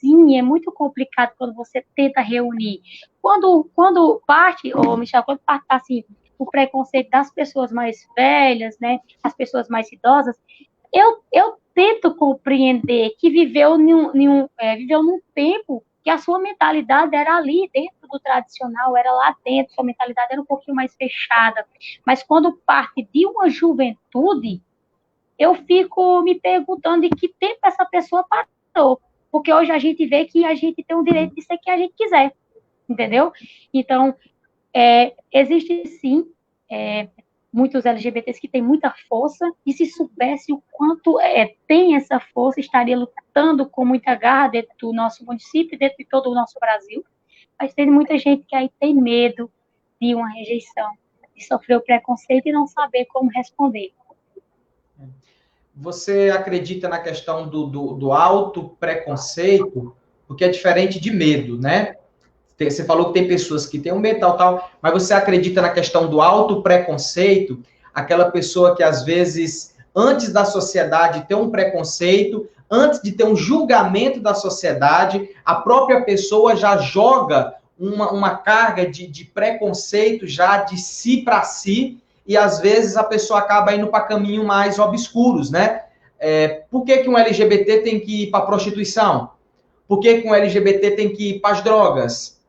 sim, é muito complicado quando você tenta reunir. Quando parte, Michel, quando parte assim, o preconceito das pessoas mais velhas, né, as pessoas mais idosas, eu tento compreender que viveu num tempo que a sua mentalidade era ali dentro do tradicional, era lá dentro, sua mentalidade era um pouquinho mais fechada. Mas quando parte de uma juventude, eu fico me perguntando de que tempo essa pessoa passou. Porque hoje a gente vê que a gente tem o direito de ser quem a gente quiser, entendeu? Então, existe sim muitos LGBTs que têm muita força, e se soubesse o quanto tem essa força, estaria lutando com muita garra dentro do nosso município, dentro de todo o nosso Brasil. Mas tem muita gente que aí tem medo de uma rejeição, de sofrer o preconceito e não saber como responder. Você acredita na questão do auto-preconceito, porque é diferente de medo, né? Você falou que tem pessoas que têm um medo, tal, mas você acredita na questão do auto-preconceito, aquela pessoa que às vezes, antes da sociedade ter um preconceito, antes de ter um julgamento da sociedade, a própria pessoa já joga uma carga de preconceito já de si para si, e às vezes a pessoa acaba indo para caminhos mais obscuros, né? Por que um LGBT tem que ir para a prostituição? Por que um LGBT tem que ir para as drogas?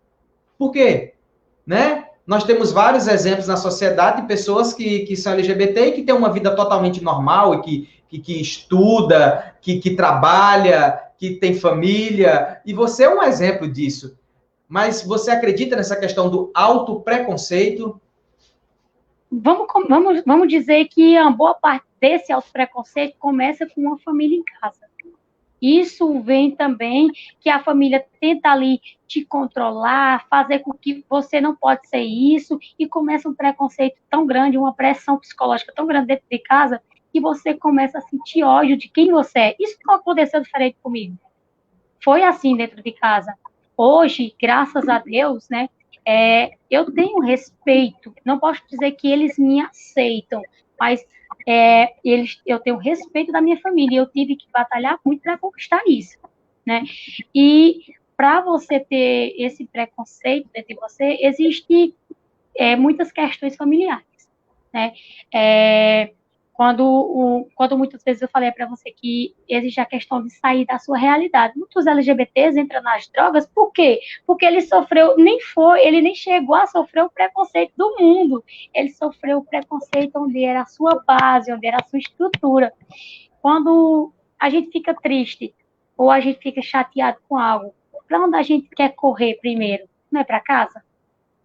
Por quê? Né? Nós temos vários exemplos na sociedade de pessoas que são LGBT e que têm uma vida totalmente normal e que estuda, que trabalha, que tem família. E você é um exemplo disso. Mas você acredita nessa questão do autopreconceito? Vamos dizer que a boa parte desse autopreconceito começa com uma família em casa. Isso vem também que a família tenta ali te controlar, fazer com que você não pode ser isso, e começa um preconceito tão grande, uma pressão psicológica tão grande dentro de casa, que você começa a sentir ódio de quem você é. Isso não aconteceu diferente comigo. Foi assim dentro de casa. Hoje, graças a Deus, né, eu tenho respeito. Não posso dizer que eles me aceitam, mas eu tenho respeito da minha família. Eu tive que batalhar muito para conquistar isso, né? E para você ter esse preconceito dentro de você, existe muitas questões familiares, né? Quando muitas vezes eu falei para você que existe a questão de sair da sua realidade. Muitos LGBTs entram nas drogas, por quê? Porque ele nem chegou a sofrer o preconceito do mundo. Ele sofreu o preconceito onde era a sua base, onde era a sua estrutura. Quando a gente fica triste ou a gente fica chateado com algo, para onde a gente quer correr primeiro? Não é para casa?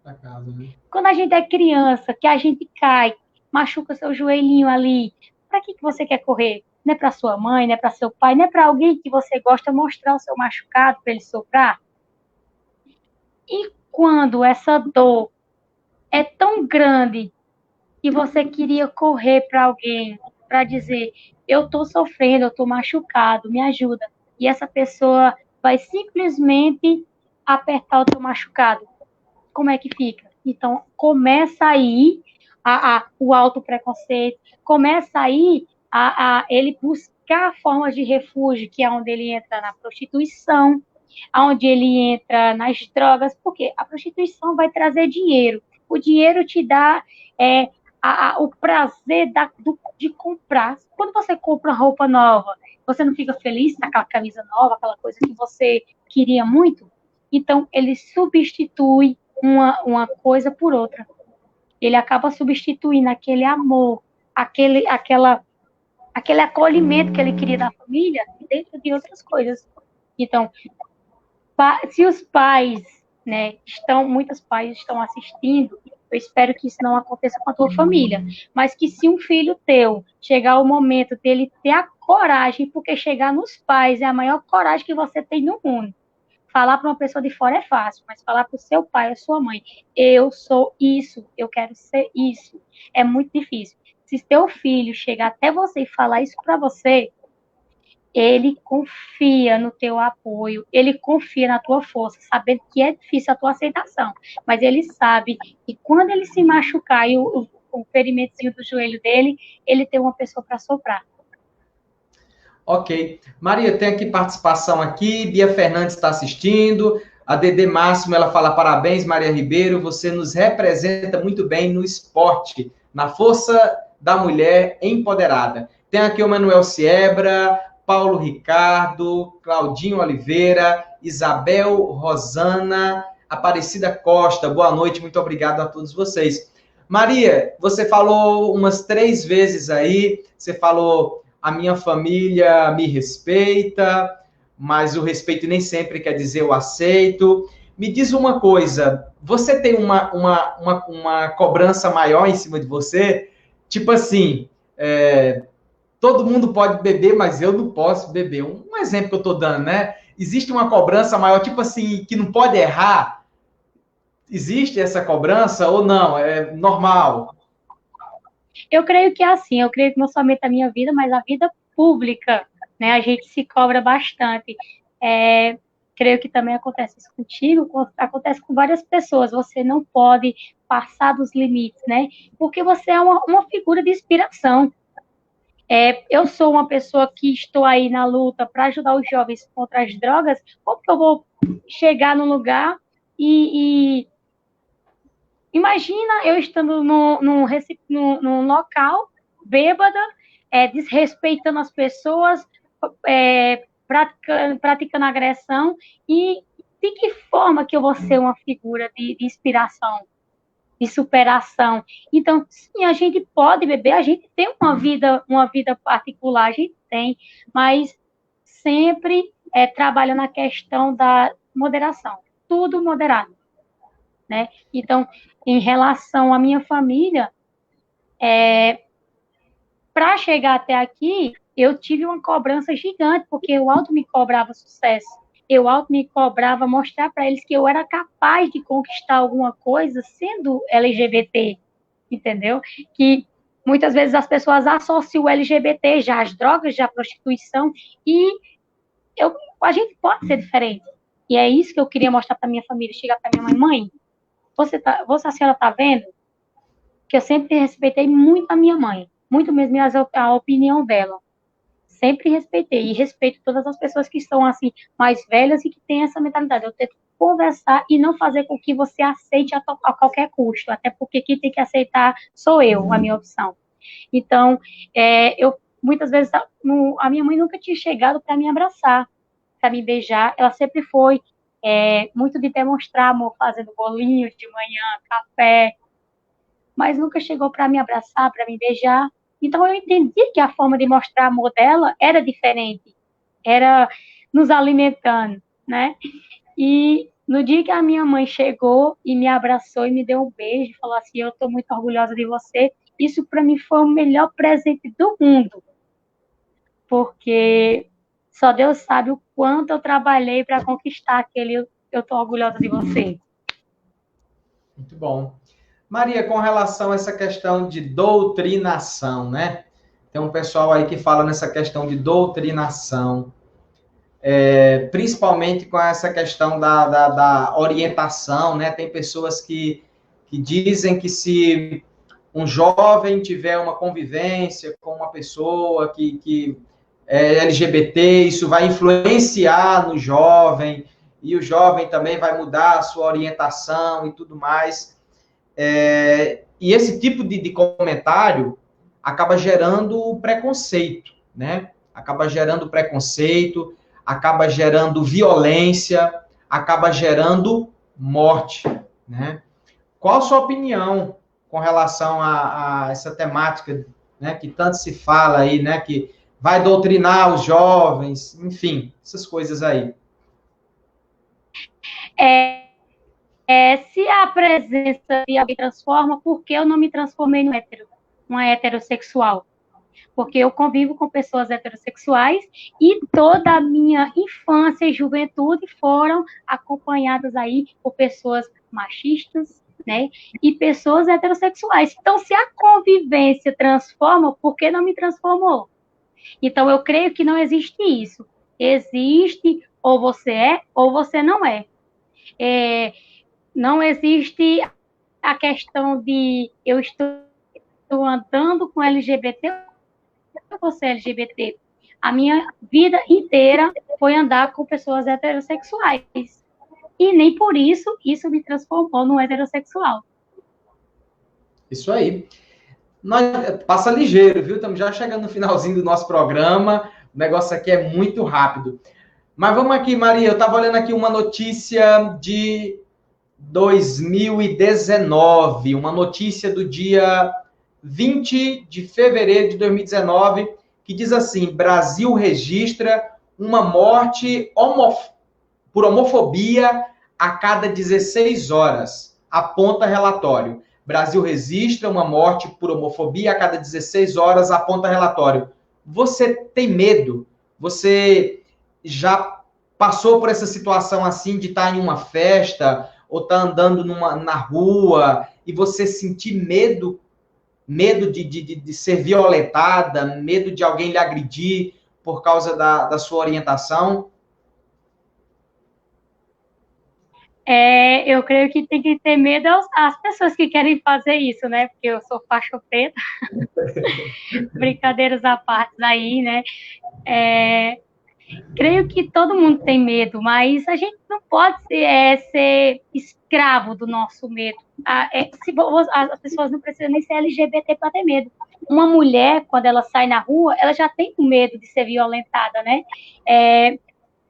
Para casa, né? Quando a gente é criança, que a gente cai, machuca seu joelhinho ali, para que você quer correr? Não é para sua mãe, não é para seu pai, não é para alguém que você gosta mostrar o seu machucado para ele soprar? E quando essa dor é tão grande que você queria correr para alguém para dizer, eu estou sofrendo, eu estou machucado, me ajuda. E essa pessoa vai simplesmente apertar o teu machucado. Como é que fica? Então, começa aí o autopreconceito, começa aí ele buscar formas de refúgio, que é onde ele entra na prostituição, onde ele entra nas drogas, porque a prostituição vai trazer dinheiro. O dinheiro te dá o prazer de comprar. Quando você compra uma roupa nova, você não fica feliz naquela camisa nova, aquela coisa que você queria muito? Então, ele substitui uma coisa por outra. Ele acaba substituindo aquele amor, aquele acolhimento que ele queria da família dentro de outras coisas. Então, se os pais, né, muitos pais estão assistindo, eu espero que isso não aconteça com a tua família, mas que se um filho teu chegar o momento dele ter a coragem, porque chegar nos pais é a maior coragem que você tem no mundo. Falar para uma pessoa de fora é fácil, mas falar para o seu pai ou sua mãe, eu sou isso, eu quero ser isso, é muito difícil. Se teu filho chegar até você e falar isso para você, ele confia no teu apoio, ele confia na tua força, sabendo que é difícil a tua aceitação, mas ele sabe que quando ele se machucar e o ferimentozinho do joelho dele, ele tem uma pessoa para soprar. Ok. Maria, tem aqui participação aqui, Bia Fernandes está assistindo, a Dede Máximo, ela fala, parabéns, Maria Ribeiro, você nos representa muito bem no esporte, na força da mulher empoderada. Tem aqui o Manuel Siebra, Paulo Ricardo, Claudinho Oliveira, Isabel Rosana, Aparecida Costa, boa noite, muito obrigado a todos vocês. Maria, você falou umas 3 vezes aí, você falou, a minha família me respeita, mas o respeito nem sempre quer dizer eu aceito. Me diz uma coisa, você tem uma cobrança maior em cima de você? Tipo assim, todo mundo pode beber, mas eu não posso beber. Um exemplo que eu estou dando, né? Existe uma cobrança maior, tipo assim, que não pode errar? Existe essa cobrança ou não? É normal? Eu creio que é assim, eu creio que não somente a minha vida, mas a vida pública, né? A gente se cobra bastante. Creio que também acontece isso contigo, acontece com várias pessoas. Você não pode passar dos limites, né? Porque você é uma figura de inspiração. Eu sou uma pessoa que estou aí na luta para ajudar os jovens contra as drogas. Como que eu vou chegar num lugar e imagina eu estando num local, bêbada, desrespeitando as pessoas, praticando agressão, e de que forma que eu vou ser uma figura de inspiração, de superação? Então, sim, a gente pode beber, a gente tem uma vida particular, a gente tem, mas sempre trabalha na questão da moderação, tudo moderado, né? Então, em relação à minha família, para chegar até aqui, eu tive uma cobrança gigante, porque eu auto me cobrava sucesso. Eu auto me cobrava mostrar para eles que eu era capaz de conquistar alguma coisa sendo LGBT, entendeu? Que muitas vezes as pessoas associam o LGBT já às drogas, já à prostituição, e a gente pode ser diferente. E é isso que eu queria mostrar para minha família, chegar para minha mãe, a senhora está vendo que eu sempre respeitei muito a minha mãe, muito mesmo a opinião dela. Sempre respeitei e respeito todas as pessoas que estão assim mais velhas e que têm essa mentalidade. Eu tento conversar e não fazer com que você aceite a qualquer custo, até porque quem tem que aceitar sou eu, a minha opção. Então, eu muitas vezes a minha mãe nunca tinha chegado para me abraçar, para me beijar. Ela sempre foi muito de demonstrar amor, fazendo bolinho de manhã, café, mas nunca chegou para me abraçar, para me beijar. Então eu entendi que a forma de mostrar amor dela era diferente, era nos alimentando, né? E no dia que a minha mãe chegou e me abraçou e me deu um beijo, falou assim, eu estou muito orgulhosa de você, isso para mim foi o melhor presente do mundo, porque só Deus sabe o quanto eu trabalhei para conquistar aquele eu estou orgulhosa de você. Muito bom. Maria, com relação a essa questão de doutrinação, né? Tem um pessoal aí que fala nessa questão de doutrinação, principalmente com essa questão da orientação, né? Tem pessoas que dizem que se um jovem tiver uma convivência com uma pessoa que é LGBT, isso vai influenciar no jovem, e o jovem também vai mudar a sua orientação e tudo mais. E esse tipo de comentário acaba gerando preconceito, né? Acaba gerando preconceito, acaba gerando violência, acaba gerando morte, né? Qual a sua opinião com relação a essa temática, né, que tanto se fala aí, né, que vai doutrinar os jovens, enfim, essas coisas aí? Se a presença de alguém transforma, por que eu não me transformei no hétero, uma heterossexual? Porque eu convivo com pessoas heterossexuais e toda a minha infância e juventude foram acompanhadas aí por pessoas machistas, né, e pessoas heterossexuais. Então, se a convivência transforma, por que não me transformou? Então, eu creio que não existe isso. Existe ou você é ou você não é. Não existe a questão de eu estou andando com LGBT ou você é LGBT. A minha vida inteira foi andar com pessoas heterossexuais. E nem por isso me transformou num heterossexual. Isso aí. Passa ligeiro, viu? Estamos já chegando no finalzinho do nosso programa. O negócio aqui é muito rápido. Mas vamos aqui, Maria. Eu estava olhando aqui uma notícia de 2019, uma notícia do dia 20 de fevereiro de 2019, que diz assim: Brasil registra uma morte por homofobia a cada 16 horas, aponta relatório. Brasil registra uma morte por homofobia a cada 16 horas, aponta relatório. Você tem medo? Você já passou por essa situação assim de estar em uma festa ou estar andando na rua e você sentir medo de ser violentada, medo de alguém lhe agredir por causa da sua orientação? Eu creio que tem que ter medo às pessoas que querem fazer isso, né? Porque eu sou faixa preta. Brincadeiras à parte daí, né? Creio que todo mundo tem medo, mas a gente não pode ser escravo do nosso medo. As pessoas não precisam nem ser LGBT para ter medo. Uma mulher, quando ela sai na rua, ela já tem medo de ser violentada, né?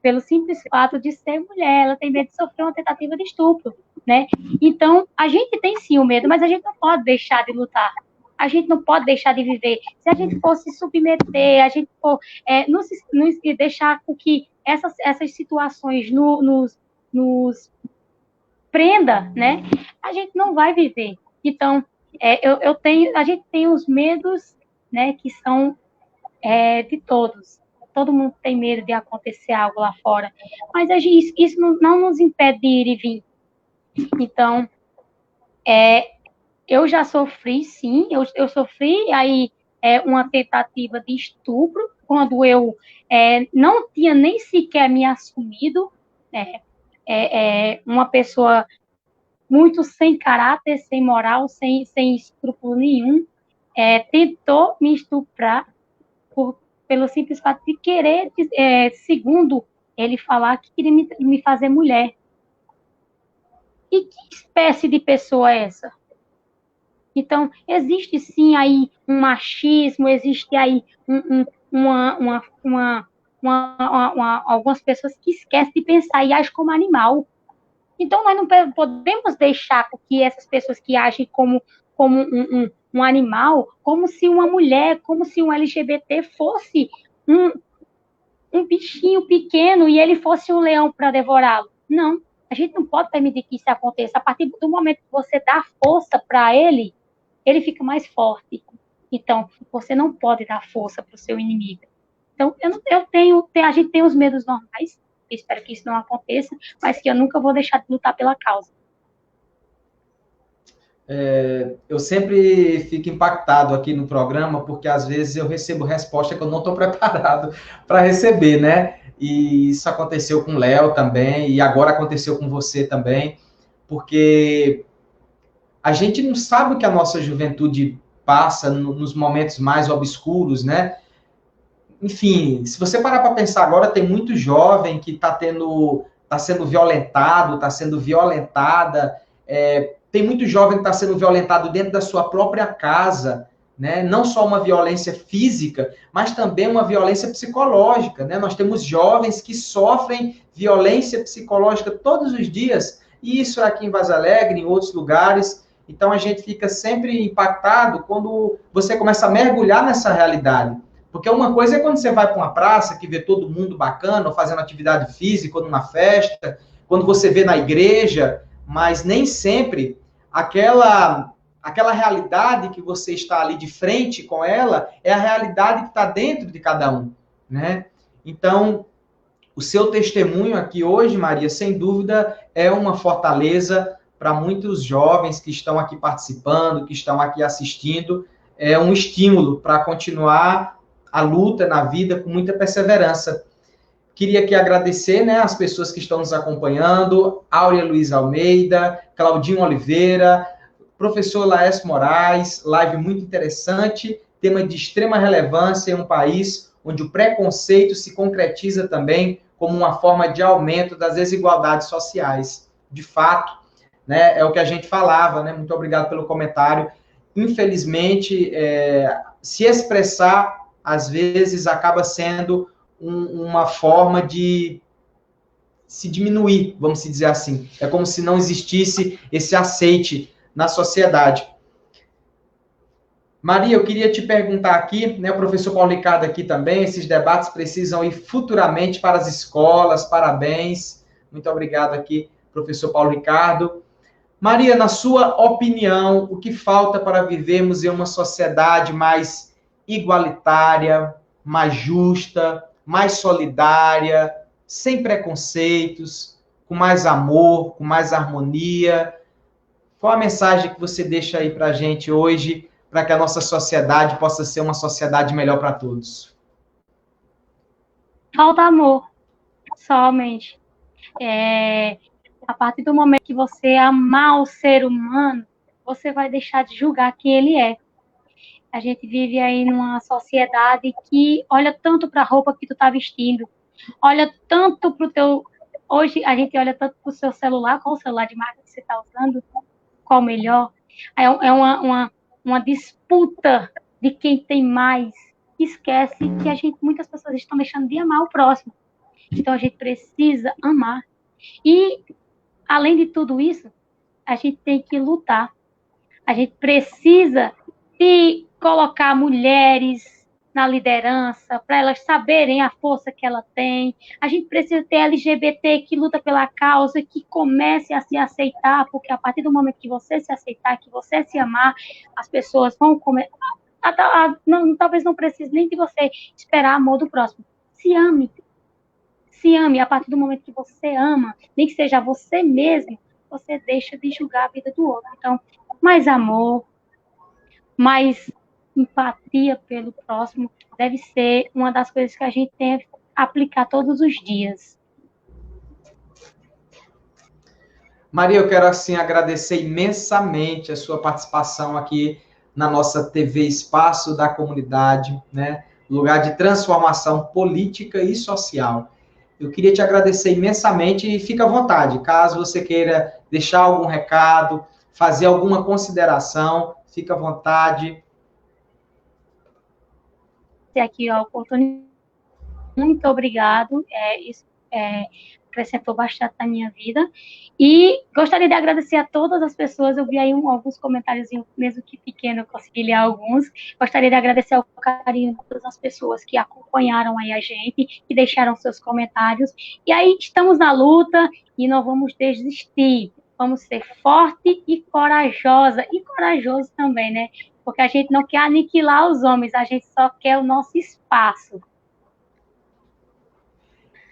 Pelo simples fato de ser mulher, ela tem medo de sofrer uma tentativa de estupro, né? Então, a gente tem sim o medo, mas a gente não pode deixar de lutar. A gente não pode deixar de viver. Se a gente for se submeter, a gente for não deixar com que essas situações nos prenda, né? A gente não vai viver. Então, a gente tem os medos, né, que são de todos. Todo mundo tem medo de acontecer algo lá fora. Mas isso não nos impede de ir e vir. Então, eu já sofri, sim. Eu sofri aí uma tentativa de estupro, quando eu não tinha nem sequer me assumido. Uma pessoa muito sem caráter, sem moral, sem escrúpulo nenhum, tentou me estuprar pelo simples fato de querer, segundo ele falar, que queria me fazer mulher. E que espécie de pessoa é essa? Então, existe sim aí um machismo, existe aí algumas pessoas que esquecem de pensar e agem como animal. Então, nós não podemos deixar que essas pessoas que agem como um animal, como se uma mulher, como se um LGBT fosse um bichinho pequeno e ele fosse um leão para devorá-lo. Não, a gente não pode permitir que isso aconteça. A partir do momento que você dá força para ele, ele fica mais forte. Então, você não pode dar força para o seu inimigo. Então, a gente tem os medos normais, espero que isso não aconteça, mas que eu nunca vou deixar de lutar pela causa. Eu sempre fico impactado aqui no programa, porque às vezes eu recebo resposta que eu não estou preparado para receber, né? E isso aconteceu com o Léo também, e agora aconteceu com você também, porque a gente não sabe o que a nossa juventude passa nos momentos mais obscuros, né? Enfim, se você parar para pensar agora, tem muito jovem que tá sendo violentado, está sendo violentada, tem muito jovem que está sendo violentado dentro da sua própria casa, né? Não só uma violência física, mas também uma violência psicológica, né? Nós temos jovens que sofrem violência psicológica todos os dias, e isso é aqui em Vaza Alegre, em outros lugares. Então a gente fica sempre impactado quando você começa a mergulhar nessa realidade. Porque uma coisa é quando você vai para uma praça que vê todo mundo bacana, ou fazendo atividade física, ou numa festa, quando você vê na igreja, mas nem sempre aquela realidade que você está ali de frente com ela é a realidade que está dentro de cada um, né? Então, o seu testemunho aqui hoje, Maria, sem dúvida, é uma fortaleza para muitos jovens que estão aqui participando, que estão aqui assistindo, é um estímulo para continuar a luta na vida com muita perseverança. Queria aqui agradecer, né, as pessoas que estão nos acompanhando, Áurea Luiz Almeida, Claudinho Oliveira, professor Laércio Moraes, live muito interessante, tema de extrema relevância em um país onde o preconceito se concretiza também como uma forma de aumento das desigualdades sociais. De fato, né, é o que a gente falava, né? Muito obrigado pelo comentário. Infelizmente, se expressar, às vezes, acaba sendo uma forma de se diminuir, vamos dizer assim. É como se não existisse esse aceite na sociedade. Maria, eu queria te perguntar aqui, né, o professor Paulo Ricardo aqui também, esses debates precisam ir futuramente para as escolas, parabéns. Muito obrigado aqui, professor Paulo Ricardo. Maria, na sua opinião, o que falta para vivermos em uma sociedade mais igualitária, mais justa, mais solidária, sem preconceitos, com mais amor, com mais harmonia? Qual a mensagem que você deixa aí para a gente hoje, para que a nossa sociedade possa ser uma sociedade melhor para todos? Falta amor, somente. A partir do momento que você amar o ser humano, você vai deixar de julgar quem ele é. A gente vive aí numa sociedade que olha tanto para a roupa que tu tá vestindo, olha tanto para o teu... Hoje a gente olha tanto para o seu celular, qual o celular de marca que você está usando, qual o melhor. É uma disputa de quem tem mais. Esquece que muitas pessoas estão deixando de amar o próximo. Então a gente precisa amar. E, além de tudo isso, a gente tem que lutar. A gente precisa de colocar mulheres na liderança, para elas saberem a força que ela tem. A gente precisa ter LGBT que luta pela causa, que comece a se aceitar, porque a partir do momento que você se aceitar, que você se amar, as pessoas vão começar... Talvez não precise nem de você esperar amor do próximo. Se ame. Se ame. A partir do momento que você ama, nem que seja você mesmo, você deixa de julgar a vida do outro. Então, mais amor, mais empatia pelo próximo deve ser uma das coisas que a gente tem que aplicar todos os dias. Maria, eu quero, assim, agradecer imensamente a sua participação aqui na nossa TV Espaço da Comunidade, né? Lugar de transformação política e social. Eu queria te agradecer imensamente e fica à vontade, caso você queira deixar algum recado, fazer alguma consideração, fica à vontade. Aqui a oportunidade. Muito obrigado. Isso acrescentou bastante na minha vida. E gostaria de agradecer a todas as pessoas. Eu vi aí alguns comentários, mesmo que pequeno, eu consegui ler alguns. Gostaria de agradecer ao carinho de todas as pessoas que acompanharam aí a gente, que deixaram seus comentários. E aí, estamos na luta e não vamos desistir. Vamos ser forte e corajosa. E corajoso também, né? Porque a gente não quer aniquilar os homens, a gente só quer o nosso espaço.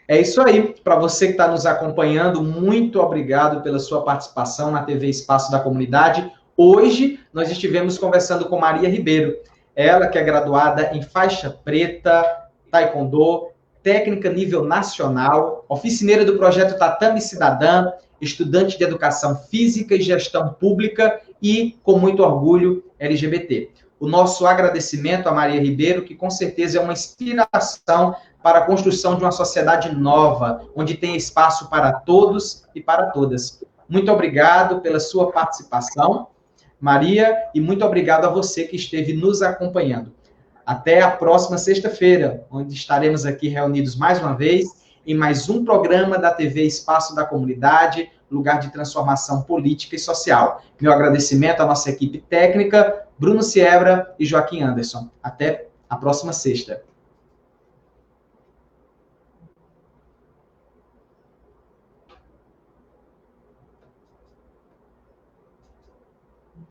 É isso aí. Para você que está nos acompanhando, muito obrigado pela sua participação na TV Espaço da Comunidade. Hoje, nós estivemos conversando com Maria Ribeiro. Ela que é graduada em faixa preta, taekwondo, técnica nível nacional, oficineira do projeto Tatame Cidadã, estudante de Educação Física e Gestão Pública e, com muito orgulho, LGBT. O nosso agradecimento a Maria Ribeiro, que com certeza é uma inspiração para a construção de uma sociedade nova, onde tem espaço para todos e para todas. Muito obrigado pela sua participação, Maria, e muito obrigado a você que esteve nos acompanhando. Até a próxima sexta-feira, onde estaremos aqui reunidos mais uma vez em mais um programa da TV Espaço da Comunidade, lugar de transformação política e social. Meu agradecimento à nossa equipe técnica, Bruno Siebra e Joaquim Anderson. Até a próxima sexta.